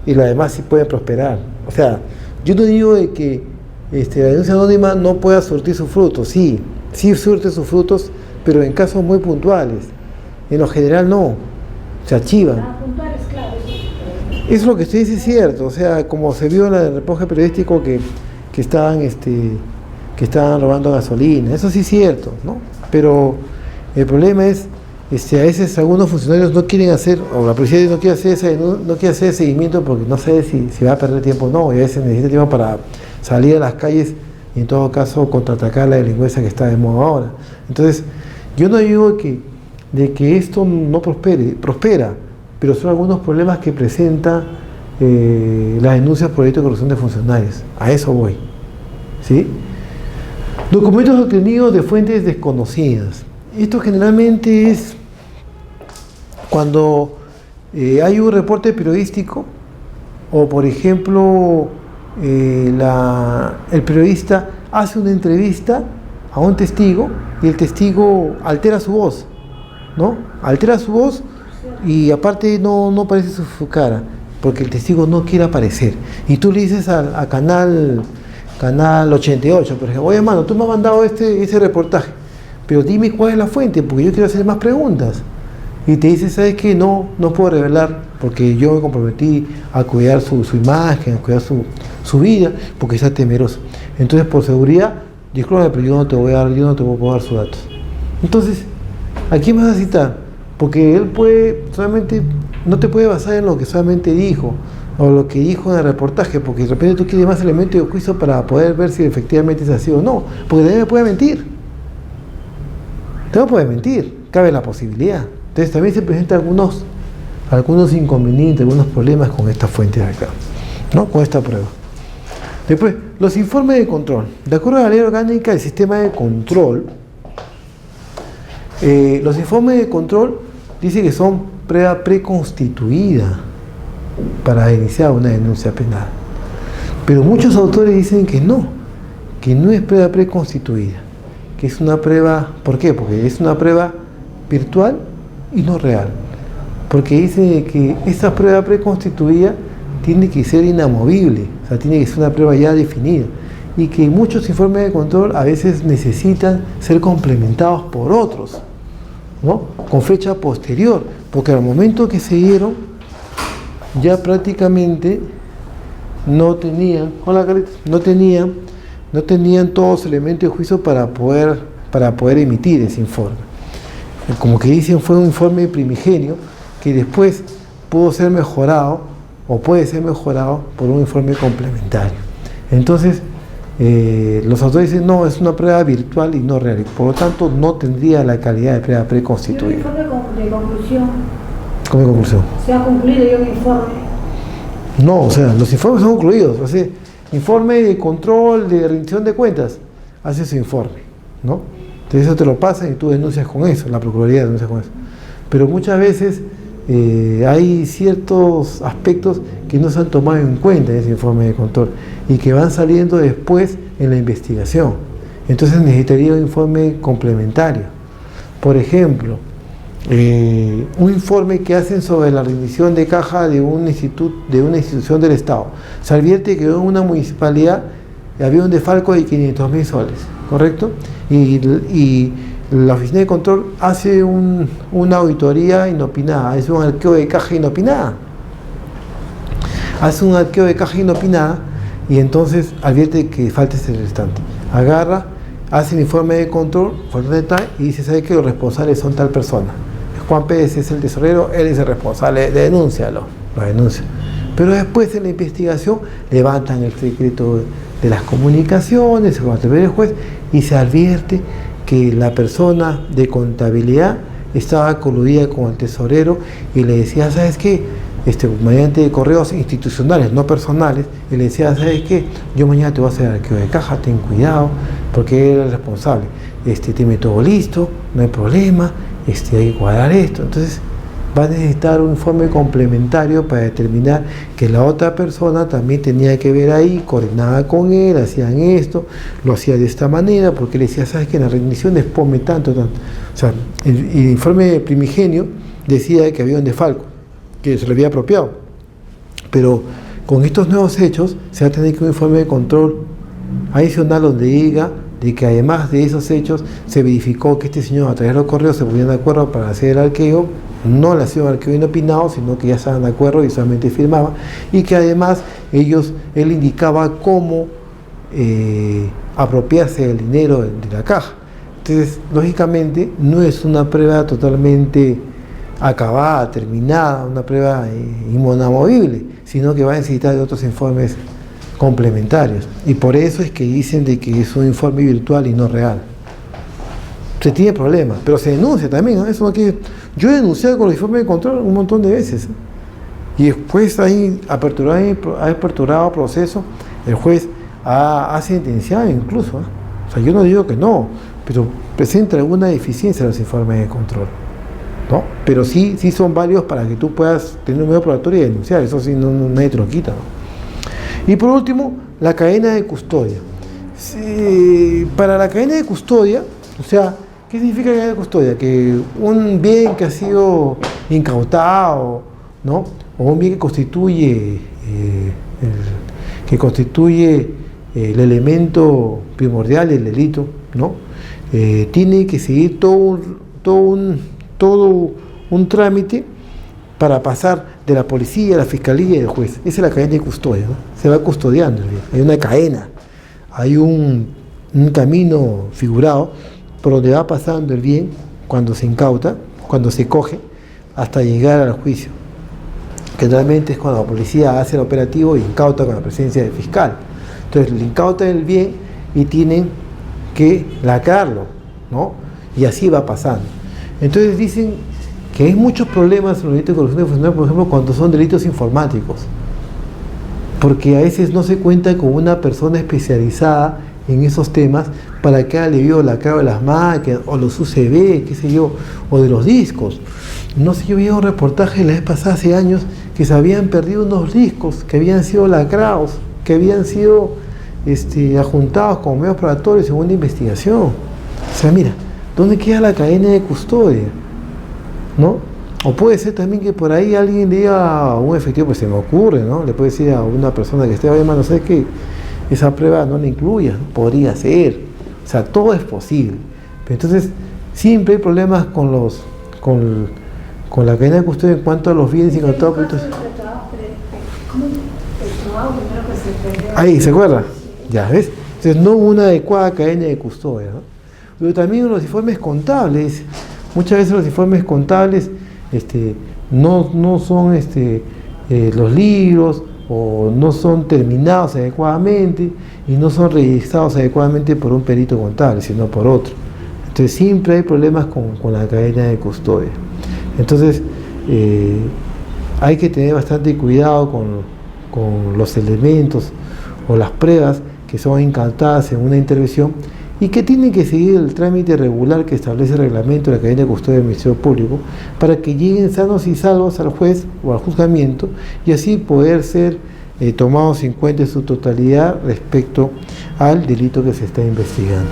Y las demás sí pueden prosperar. O sea, yo no digo de que la denuncia anónima no pueda surtir sus frutos. Sí surte sus frutos, pero en casos muy puntuales. En lo general no, se archivan. Puntuales, claro. Eso es lo que usted dice, es cierto. O sea, como se vio en el reportaje periodístico que estaban robando gasolina. Eso sí es cierto, ¿no? Pero el problema es a veces algunos funcionarios no quieren hacer, o la policía no quiere hacer seguimiento porque no sabe si va a perder tiempo o no, y a veces necesita tiempo para salir a las calles y en todo caso contraatacar la delincuencia que está de moda ahora. Entonces, yo no digo de que esto no prospera, pero son algunos problemas que presenta las denuncias por delito de corrupción de funcionarios. A eso voy, ¿sí? Documentos obtenidos de fuentes desconocidas. Esto generalmente es cuando hay un reporte periodístico o, por ejemplo, el periodista hace una entrevista a un testigo y el testigo altera su voz, ¿no? Altera su voz y aparte no aparece su cara, porque el testigo no quiere aparecer. Y tú le dices a Canal 88, por ejemplo, oye, hermano, tú me has mandado ese reportaje, pero dime cuál es la fuente, porque yo quiero hacer más preguntas. Y te dice, ¿sabes qué? No puedo revelar, porque yo me comprometí a cuidar su imagen, a cuidar su vida, porque está temeroso. Entonces, por seguridad, disculpa, pero yo no te puedo dar sus datos. Entonces, ¿a quién vas a citar? Porque él no te puede basar en lo que solamente dijo, o lo que dijo en el reportaje, porque de repente tú quieres más elementos de juicio para poder ver si efectivamente es así o no, porque también me puede mentir. También puede mentir, cabe la posibilidad. Entonces también se presentan algunos inconvenientes, algunos problemas con estas fuentes de acá, ¿no? Con esta prueba. Después, los informes de control. De acuerdo a la ley orgánica del sistema de control, los informes de control dicen que son prueba preconstituida para iniciar una denuncia penal. Pero muchos autores dicen que no es prueba preconstituida, que es una prueba, ¿por qué? Porque es una prueba virtual y no real. Porque dice que esa prueba preconstituida tiene que ser inamovible, o sea, tiene que ser una prueba ya definida, y que muchos informes de control a veces necesitan ser complementados por otros, ¿no? Con fecha posterior, porque al momento que se dieron ya prácticamente no tenían todos los elementos de juicio para poder emitir ese informe. Como que dicen, fue un informe primigenio que después pudo ser mejorado o puede ser mejorado por un informe complementario. Entonces, los autores dicen, no, es una prueba virtual y no real, por lo tanto no tendría la calidad de prueba preconstituida. ¿Y un informe de conclusión? ¿Cómo de conclusión? ¿Se ha concluido ya un informe? No, o sea, los informes son concluidos. O sea, informe de control, de rendición de cuentas, hace su informe, ¿no? Entonces eso te lo pasan y tú denuncias con eso, la Procuraduría denuncia con eso. Pero muchas veces hay ciertos aspectos que no se han tomado en cuenta en ese informe de control y que van saliendo después en la investigación. Entonces necesitaría un informe complementario. Por ejemplo, un informe que hacen sobre la rendición de caja de una institución del Estado. Se advierte que en una municipalidad había un desfalco de 500.000 soles, ¿correcto? Y la oficina de control hace una auditoría inopinada, es un arqueo de caja inopinada. hace un arqueo de caja inopinada y entonces advierte que falta ese restante. Agarra, hace el informe de control, y dice, ¿sabe que los responsables son tal persona? Juan Pérez es el tesorero, él es el responsable, denúncialo, lo denuncia. Pero después en la investigación levantan el secreto de las comunicaciones, se contempla el juez y se advierte que la persona de contabilidad estaba coludida con el tesorero y le decía, ¿sabes qué? Mediante correos institucionales, no personales, y le decía, ¿sabes qué? Yo mañana te voy a hacer arqueo de caja, ten cuidado, porque él es el responsable. Tiene todo listo, no hay problema, hay que cuadrar esto. Entonces va a necesitar un informe complementario para determinar que la otra persona también tenía que ver ahí, coordinaba con él, hacían esto, lo hacía de esta manera, porque le decía, ¿sabes qué? En las rendiciones ponme tanto. O sea, el informe primigenio decía que había un desfalco, que se lo había apropiado, pero con estos nuevos hechos se va a tener que un informe de control adicional donde diga de que además de esos hechos se verificó que este señor a través de los correos se ponían de acuerdo para hacer el arqueo, no le hacía un arqueo inopinado, sino que ya estaban de acuerdo y solamente firmaban, y que además él indicaba cómo apropiarse del dinero de la caja. Entonces, lógicamente, no es una prueba totalmente acabada, terminada, una prueba inamovible, sino que va a necesitar de otros informes complementarios. Y por eso es que dicen de que es un informe virtual y no real. Se tiene problemas, pero se denuncia también, ¿no? Eso aquí, yo he denunciado con los informes de control un montón de veces, ¿eh? Y después ahí ha aperturado proceso, el juez ha sentenciado incluso, ¿eh? O sea, yo no digo que no, pero presenta alguna deficiencia en los informes de control, ¿no? Pero sí son válidos para que tú puedas tener un medio probatorio y denunciar, eso sí, nadie te lo quita, ¿no? Y por último, la cadena de custodia. Para la cadena de custodia, o sea, ¿qué significa cadena de custodia? Que un bien que ha sido incautado, ¿no? O un bien que constituye el elemento primordial del delito, ¿no? Tiene que seguir todo un trámite para pasar de la policía, la fiscalía y el juez. Esa es la cadena de custodia, ¿no? Se va custodiando el bien. Hay una cadena, hay un camino figurado por donde va pasando el bien cuando se incauta, cuando se coge, hasta llegar al juicio. Que realmente es cuando la policía hace el operativo y incauta con la presencia del fiscal. Entonces le incautan el bien y tienen que lacrarlo, ¿no? Y así va pasando. Entonces dicen que hay muchos problemas en los delitos de corrupción funcional, por ejemplo, cuando son delitos informáticos, porque a veces no se cuenta con una persona especializada en esos temas para que haga el debido lacrado de las máquinas, o los UCB, qué sé yo, o de los discos. No sé, yo vi un reportaje la vez pasada, hace años, que se habían perdido unos discos que habían sido lacrados, que habían sido adjuntados como medios probatorios según la investigación. O sea, mira, ¿dónde queda la cadena de custodia? ¿No? O puede ser también que por ahí alguien le diga a un efectivo, pues se me ocurre, ¿no? Le puede decir a una persona que esté, oye, hermano, ¿sabes qué? Esa prueba no la incluya, ¿no? Podría ser. O sea, todo es posible. Pero entonces, siempre hay problemas con la cadena de custodia en cuanto a los bienes incautados. Ahí, ¿se acuerda? Ya, ¿ves? Entonces, no una adecuada cadena de custodia, ¿no? Pero también los informes contables. Muchas veces los informes contables no son los libros, o no son terminados adecuadamente y no son registrados adecuadamente por un perito contable, sino por otro. Entonces siempre hay problemas con la cadena de custodia. Entonces hay que tener bastante cuidado con los elementos o las pruebas que son incautadas en una intervención y que tienen que seguir el trámite regular que establece el reglamento de la cadena de custodia del Ministerio Público para que lleguen sanos y salvos al juez o al juzgamiento y así poder ser tomados en cuenta en su totalidad respecto al delito que se está investigando.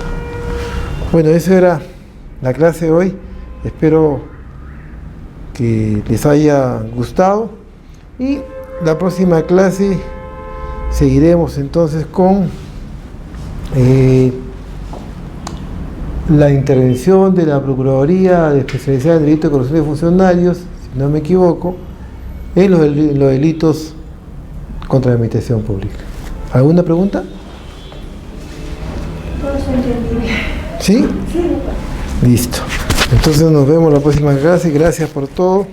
Bueno, esa era la clase de hoy. Espero que les haya gustado y la próxima clase seguiremos entonces con la intervención de la Procuraduría de Especialidad en Delitos de Corrupción de Funcionarios, si no me equivoco, en los delitos contra la administración pública. ¿Alguna pregunta? Todo se entendió. ¿Sí? Sí, doctor. Listo. Entonces nos vemos la próxima clase. Gracias por todo.